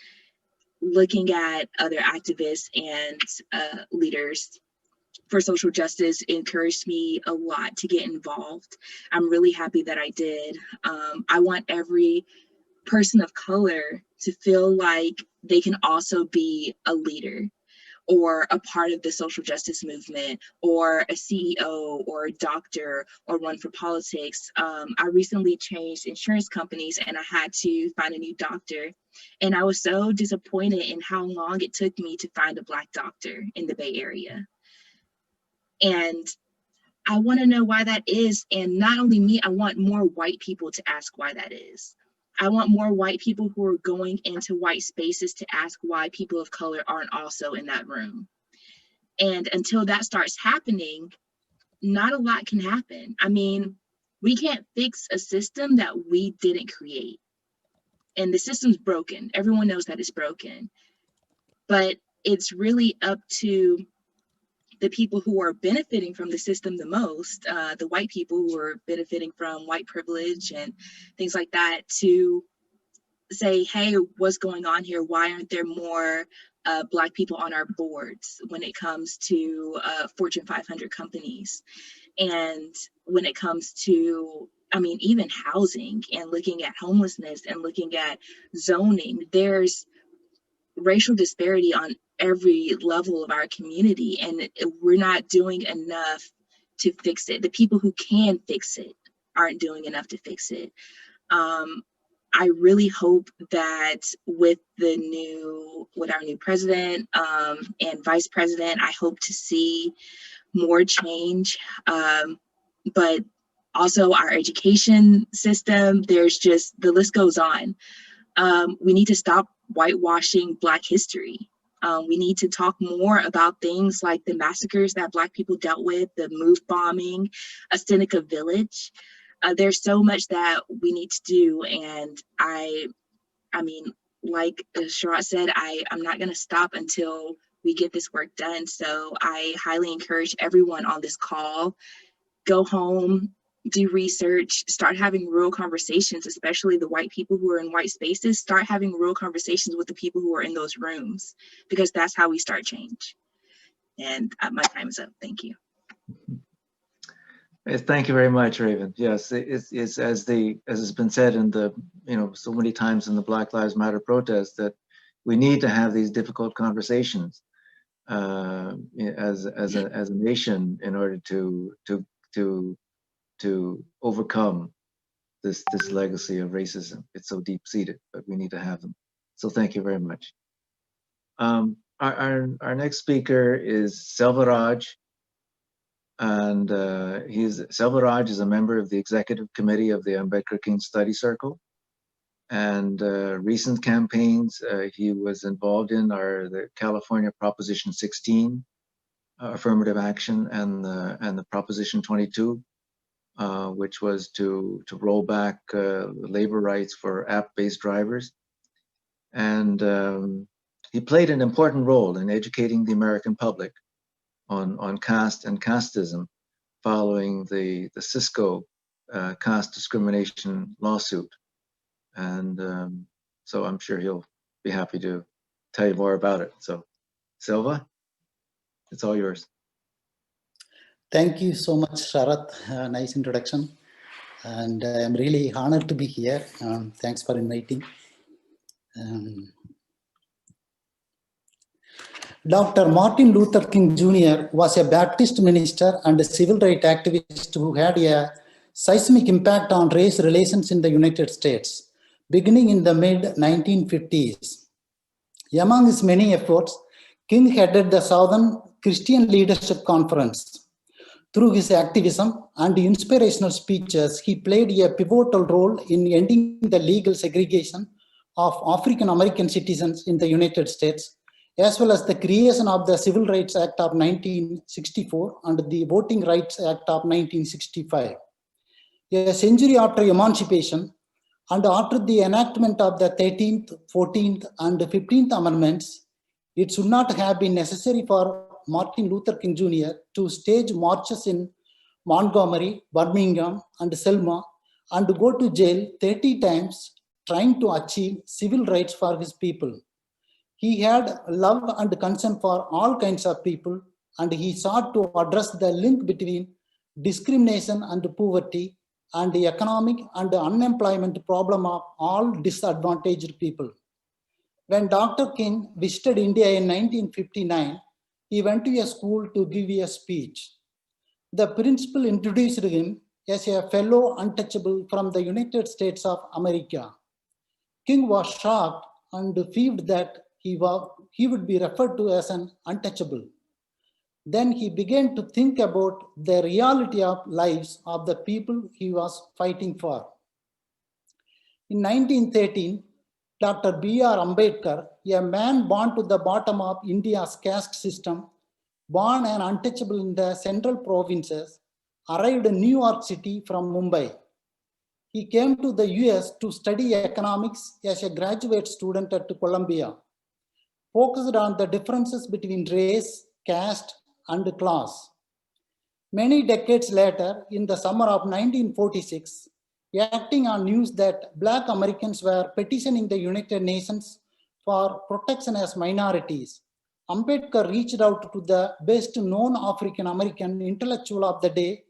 looking at other activists and leaders for social justice encouraged me a lot to get involved. I'm really happy that I did. I want every person of color to feel like they can also be a leader or a part of the social justice movement, or a CEO, or a doctor, or run for politics. I recently changed insurance companies and I had to find a new doctor. And I was so disappointed in how long it took me to find a Black doctor in the Bay Area. And I want to know why that is. And not only me, I want more white people to ask why that is. I want more white people who are going into white spaces to ask why people of color aren't also in that room. And until that starts happening, not a lot can happen. I mean, we can't fix a system that we didn't create. And the system's broken. Everyone knows that it's broken. But it's really up to the people who are benefiting from the system the most, the white people who are benefiting from white privilege and things like that, to say, hey, what's going on here? Why aren't there more Black people on our boards when it comes to Fortune 500 companies? And when it comes to, I mean, even housing and looking at homelessness and looking at zoning, there's racial disparity on every level of our community, and we're not doing enough to fix it. The people who can fix it aren't doing enough to fix it. I really hope that with our new president and vice president, I hope to see more change. But also our education system, there's just, the list goes on. We need to stop whitewashing Black history. We need to talk more about things like the massacres that Black people dealt with, the MOVE bombing, a Seneca village. There's so much that we need to do. And I mean, like Sharat said, I'm not gonna stop until we get this work done. So I highly encourage everyone on this call, go home, do research, start having real conversations, especially the white people who are in white spaces, start having real conversations with the people who are in those rooms, because that's how we start change. And my time is up. Thank you. Thank you very much, Raven. Yes, it's as has been said in the, so many times in the Black Lives Matter protest, that we need to have these difficult conversations as a nation in order to overcome this legacy of racism. It's so deep-seated, but we need to have them. So thank you very much. Our next speaker is Selvaraj, and Selvaraj is a member of the executive committee of the Ambedkar King Study Circle. And recent campaigns he was involved in are the California Proposition 16 affirmative action, and the Proposition 22. Which was to roll back labor rights for app-based drivers. And he played an important role in educating the American public on caste and casteism following the Cisco caste discrimination lawsuit. And so I'm sure he'll be happy to tell you more about it. So Silva, it's all yours. Thank you so much, Sharat. Nice introduction. And I'm really honored to be here. Thanks for inviting. Dr. Martin Luther King Jr. was a Baptist minister and a civil rights activist who had a seismic impact on race relations in the United States, beginning in the mid-1950s. Among his many efforts, King headed the Southern Christian Leadership Conference. Through his activism and inspirational speeches, he played a pivotal role in ending the legal segregation of African American citizens in the United States, as well as the creation of the Civil Rights Act of 1964 and the Voting Rights Act of 1965. A century after emancipation, and after the enactment of the 13th, 14th, and 15th Amendments, it should not have been necessary for Martin Luther King Jr. to stage marches in Montgomery, Birmingham, and Selma, and go to jail 30 times trying to achieve civil rights for his people. He had love and concern for all kinds of people, and he sought to address the link between discrimination and poverty and the economic and unemployment problem of all disadvantaged people. When Dr. King visited India in 1959, he went to a school to give a speech. The principal introduced him as a fellow untouchable from the United States of America. King was shocked and feared that he would be referred to as an untouchable. Then he began to think about the reality of lives of the people he was fighting for. In 1913, Dr. B.R. Ambedkar, a man born to the bottom of India's caste system, born and untouchable in the central provinces, arrived in New York City from Mumbai. He came to the US to study economics as a graduate student at Columbia, focused on the differences between race, caste, and class. Many decades later, in the summer of 1946, acting on news that Black Americans were petitioning the United Nations for protection as minorities, Ambedkar reached out to the best known African American intellectual of the day,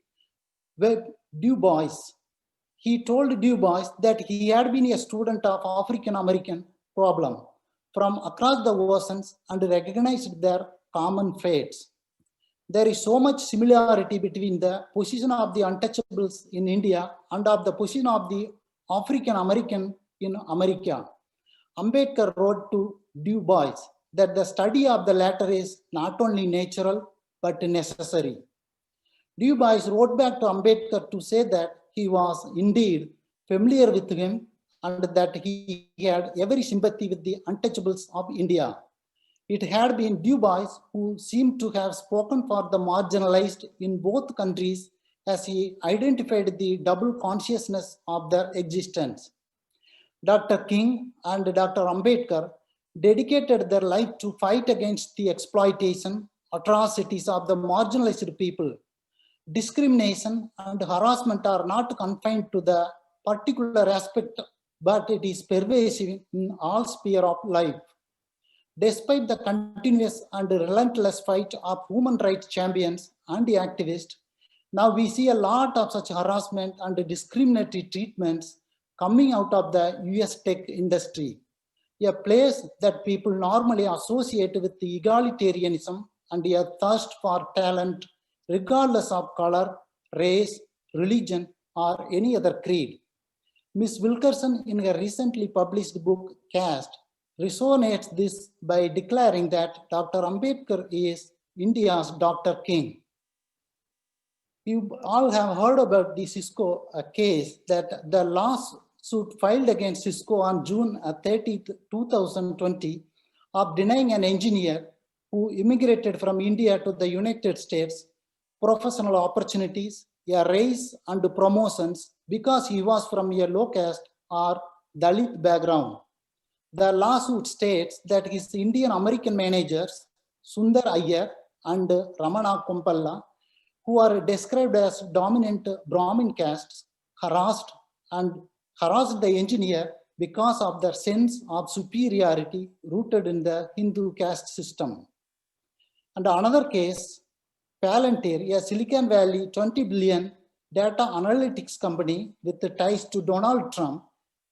Du Bois. He told Du Bois that he had been a student of African American problem from across the oceans and recognized their common fates. There is so much similarity between the position of the untouchables in India and of the position of the African American in America. Ambedkar wrote to Du Bois that the study of the latter is not only natural but necessary. Du Bois wrote back to Ambedkar to say that he was indeed familiar with him and that he had every sympathy with the untouchables of India. It had been Du Bois who seemed to have spoken for the marginalized in both countries as he identified the double consciousness of their existence. Dr. King and Dr. Ambedkar dedicated their life to fight against the exploitation, atrocities of the marginalized people. Discrimination and harassment are not confined to the particular aspect, but it is pervasive in all spheres of life. Despite the continuous and relentless fight of human rights champions and activists, now we see a lot of such harassment and discriminatory treatments coming out of the US tech industry, a place that people normally associate with the egalitarianism and a thirst for talent, regardless of color, race, religion, or any other creed. Ms. Wilkerson, in her recently published book, Caste, resonates this by declaring that Dr. Ambedkar is India's Dr. King. You all have heard about the Cisco case, that the lawsuit filed against Cisco on June 30, 2020, of denying an engineer who immigrated from India to the United States professional opportunities, a raise and promotions because he was from a low caste or Dalit background. The lawsuit states that his Indian American managers, Sundar Iyer and Ramana Kompalla, who are described as dominant Brahmin castes, harassed the engineer because of their sense of superiority rooted in the Hindu caste system. And another case, Palantir, a Silicon Valley 20 billion data analytics company with ties to Donald Trump,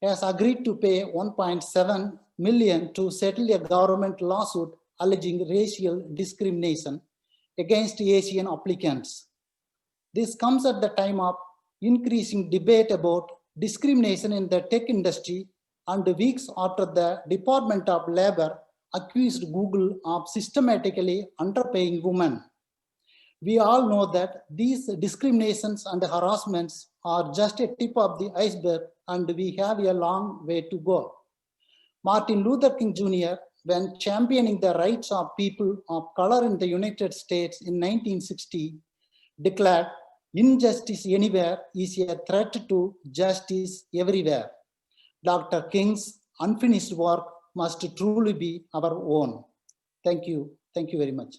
has agreed to pay $1.7 million to settle a government lawsuit alleging racial discrimination against Asian applicants. This comes at the time of increasing debate about discrimination in the tech industry and weeks after the Department of Labor accused Google of systematically underpaying women. We all know that these discriminations and harassments are just a tip of the iceberg, and we have a long way to go. Martin Luther King Jr., when championing the rights of people of color in the United States in 1960, declared, "Injustice anywhere is a threat to justice everywhere." Dr. King's unfinished work must truly be our own. Thank you. Thank you very much.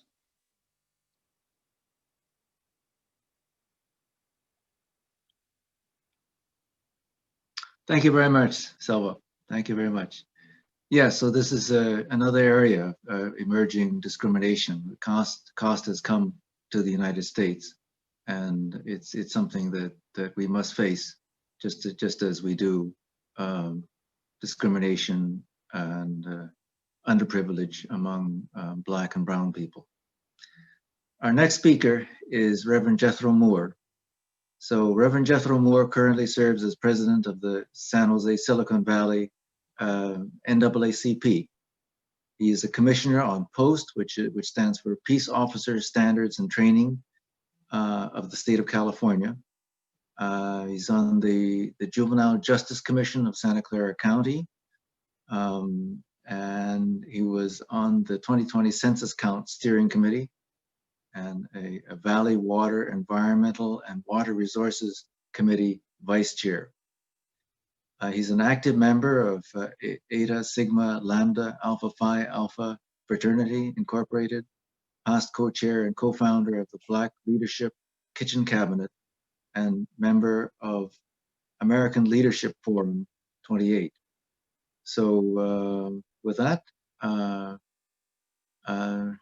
Thank you very much, Selva. Thank you very much. Yeah, so this is another area of emerging discrimination. Cost has come to the United States, and it's something that we must face, just as we do discrimination and underprivilege among Black and Brown people. Our next speaker is Reverend Jethro Moore. So Reverend Jethro Moore currently serves as president of the San Jose Silicon Valley NAACP. He is a commissioner on POST, which stands for Peace Officer Standards and Training of the state of California. He's on the Juvenile Justice Commission of Santa Clara County. And he was on the 2020 Census Count Steering Committee and a Valley Water Environmental and Water Resources Committee Vice Chair. He's an active member of Eta Sigma Lambda Alpha Phi Alpha Fraternity Incorporated, past co-chair and co-founder of the Black Leadership Kitchen Cabinet, and member of American Leadership Forum 28. So with that,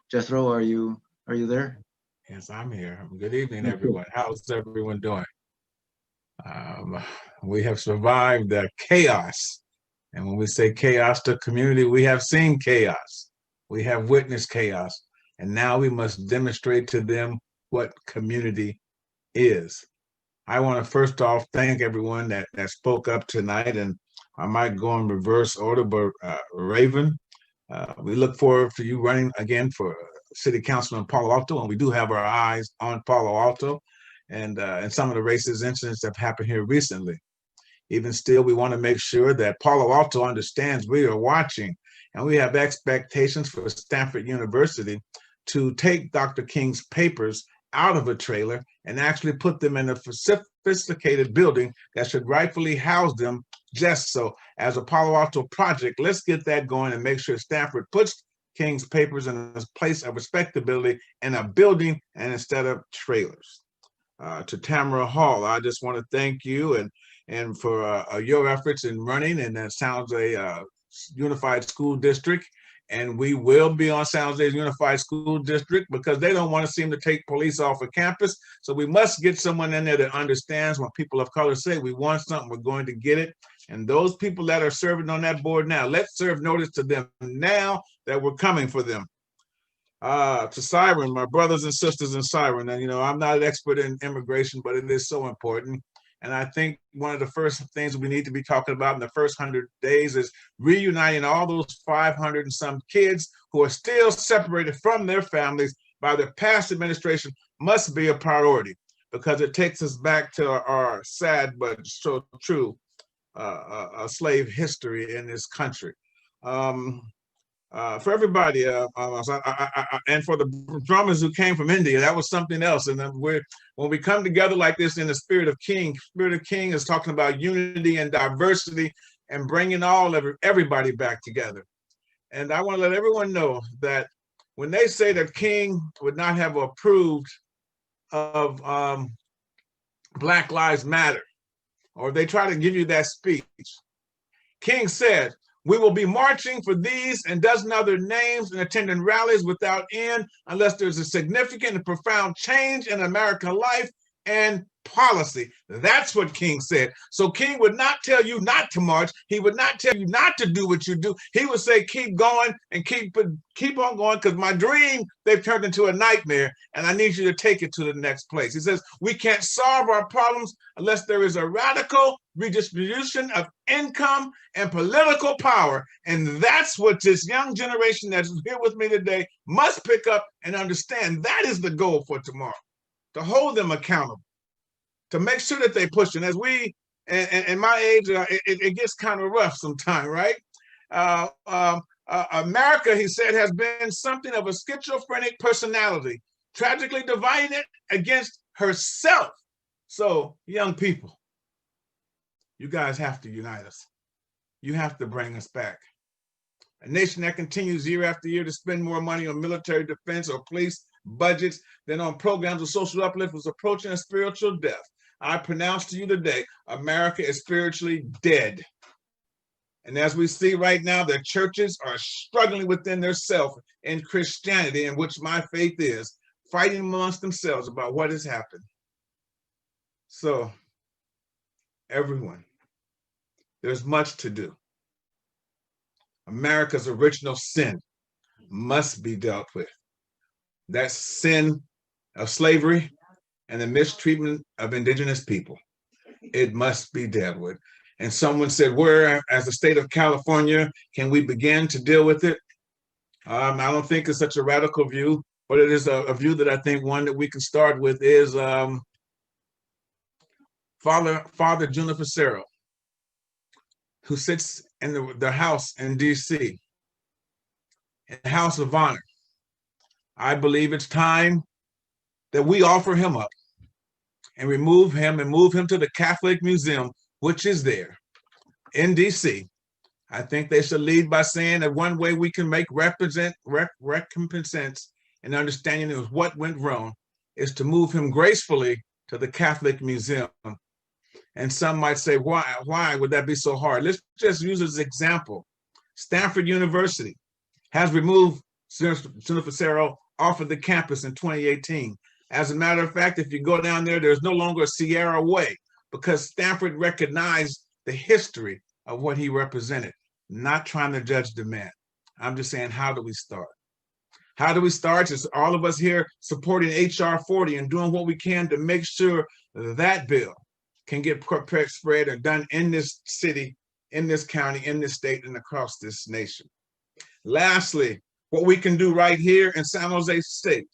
Jethro, are you there? Yes, I'm here. Good evening, everyone. How's everyone doing? We have survived the chaos. And when we say chaos to community, we have seen chaos. We have witnessed chaos. And now we must demonstrate to them what community is. I want to first off thank everyone that spoke up tonight. And I might go in reverse order, but Raven, we look forward to you running again for city council in Palo Alto, and we do have our eyes on Palo Alto and some of the racist incidents that have happened here recently. Even still, we want to make sure that Palo Alto understands we are watching, and we have expectations for Stanford University to take Dr. King's papers out of a trailer and actually put them in a sophisticated building that should rightfully house them. Just so, as a Palo Alto project, let's get that going and make sure Stanford puts King's papers in a place of respectability in a building and instead of trailers. To Tamara Hall, I just want to thank you and for your efforts in running in the San Jose Unified School District. And we will be on San Jose's Unified School District because they don't want to seem to take police off of campus. So we must get someone in there that understands when people of color say we want something, we're going to get it. And those people that are serving on that board now, let's serve notice to them now that we're coming for them. To Siren, my brothers and sisters in Siren, and you know, I'm not an expert in immigration, but it is so important. And I think one of the first things we need to be talking about in the first 100 days is reuniting all those 500 and some kids who are still separated from their families by the past administration must be a priority, because it takes us back to our sad but so true slave history in this country. For everybody, and for the drummers who came from India, that was something else. And then when we come together like this in the Spirit of King is talking about unity and diversity and bringing everybody back together. And I want to let everyone know that when they say that King would not have approved of Black Lives Matter, or they try to give you that speech, King said, "We will be marching for these and dozen other names and attending rallies without end unless there's a significant and profound change in American life and policy. That's what King said. So King would not tell you not to march. He would not tell you not to do what you do. He would say, keep going and keep on going, because my dream, they've turned into a nightmare, and I need you to take it to the next place. He says, we can't solve our problems unless there is a radical redistribution of income and political power. And that's what this young generation that's here with me today must pick up and understand. That is the goal for tomorrow, to hold them accountable, to make sure that they push. And as we, and my age, it gets kind of rough sometimes, right? America, he said, has been something of a schizophrenic personality, tragically dividing it against herself. So, young people, you guys have to unite us. You have to bring us back. A nation that continues year after year to spend more money on military defense or police budgets than on programs of social uplift was approaching a spiritual death. I pronounce to you today, America is spiritually dead. And as we see right now, the churches are struggling within themselves in Christianity, in which my faith is, fighting amongst themselves about what has happened. So, everyone, there's much to do. America's original sin must be dealt with. That sin of slavery and the mistreatment of indigenous people. It must be dealt with. And someone said, where, as the state of California, can we begin to deal with it? I don't think it's such a radical view, but it is a view that I think one that we can start with is Father Juniper Cicero, who sits in the House in DC, in the House of Honor. I believe it's time that we offer him up and remove him and move him to the Catholic Museum, which is there in DC. I think they should lead by saying that one way we can make recompense and understanding of what went wrong is to move him gracefully to the Catholic Museum. And some might say, why would that be so hard? Let's just use as an example. Stanford University has removed Juniper Cicero off of the campus in 2018. As a matter of fact, if you go down there, there's no longer a Sierra Way, because Stanford recognized the history of what he represented. Not trying to judge the man. I'm just saying, how do we start? How do we start? It's all of us here supporting HR 40 and doing what we can to make sure that bill can get spread or done in this city, in this county, in this state, and across this nation. Lastly, what we can do right here in San Jose State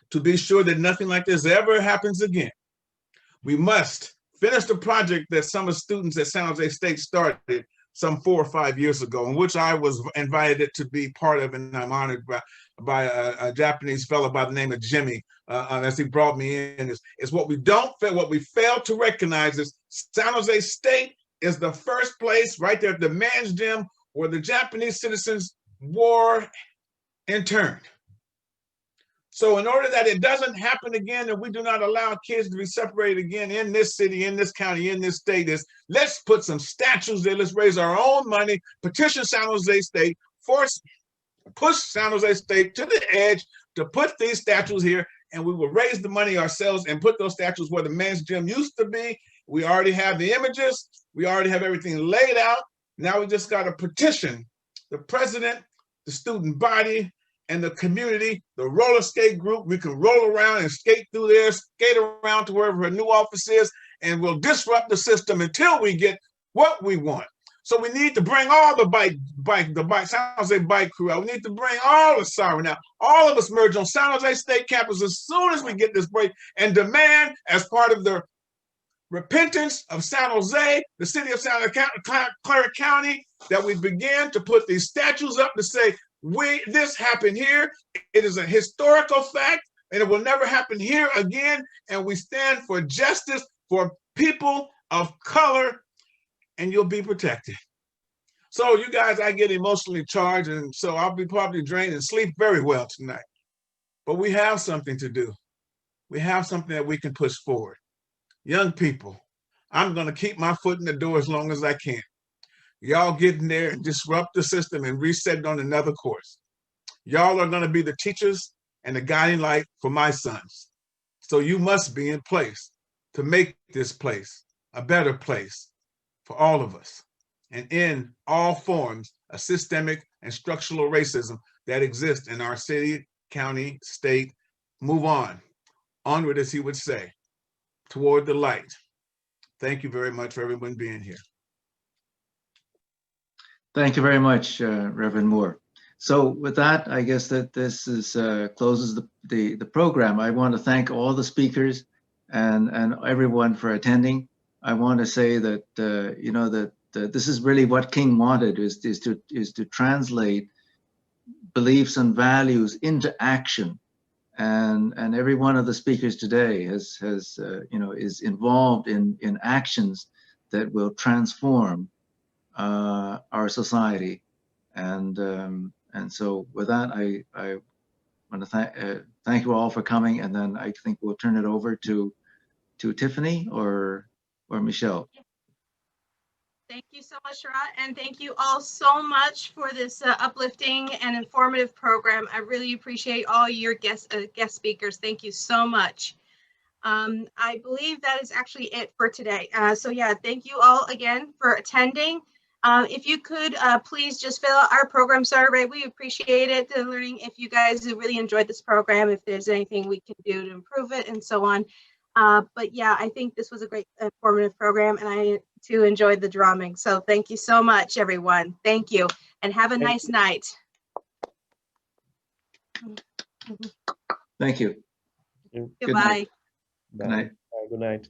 to be sure that nothing like this ever happens again. We must finish the project that some of the students at San Jose State started some 4 or 5 years ago, in which I was invited to be part of, and I'm honored by a Japanese fellow by the name of Jimmy, as he brought me in. Is what we fail to recognize is San Jose State is the first place right there at the man's gym where the Japanese citizens were interned. So in order that it doesn't happen again, and we do not allow kids to be separated again in this city, in this county, in this state, is let's put some statues there. Let's raise our own money, petition San Jose State, push San Jose State to the edge to put these statues here, and we will raise the money ourselves and put those statues where the men's gym used to be. We already have the images. We already have everything laid out. Now we just got to petition the president, the student body, and the community, the roller skate group. We can roll around and skate through there, skate around to wherever a new office is, and we'll disrupt the system until we get what we want. So we need to bring all the San Jose bike crew out. We need to bring all the Siren out. All of us merge on San Jose State campus as soon as we get this break and demand, as part of the repentance of San Jose, the city of Santa Clara County, that we begin to put these statues up to say, this happened here. It is a historical fact, and it will never happen here again. And we stand for justice for people of color, and you'll be protected. So you guys, I get emotionally charged, and so I'll be probably drained and sleep very well tonight. But we have something to do. We have something that we can push forward. Young people, I'm going to keep my foot in the door as long as I can. Y'all get in there and disrupt the system and reset it on another course. Y'all are going to be the teachers and the guiding light for my sons. So you must be in place to make this place a better place for all of us and end all forms of systemic and structural racism that exist in our city, county, state. Move on, onward, as he would say, toward the light. Thank you very much for everyone being here. Thank you very much, Reverend Moore. So with that, I guess that this is closes the program. I want to thank all the speakers and everyone for attending. I want to say that you know that this is really what King wanted, is to translate beliefs and values into action. And every one of the speakers today has you know, is involved in actions that will transform our society. And so with that, I want to thank you all for coming, and then I think we'll turn it over to Tiffany or Michelle. Thank you so much, Sharat, and thank you all so much for this uplifting and informative program. I really appreciate all your guest speakers. Thank you so much. I believe that is actually it for today. So yeah, thank you all again for attending. If you could please just fill out our program survey. We appreciate it. Learning if you guys really enjoyed this program, if there's anything we can do to improve it, and so on. But yeah, I think this was a great informative program, and I too enjoyed the drumming. So thank you so much, everyone. Thank you, and have a nice night. Thank you. Goodbye. Good night. Good night.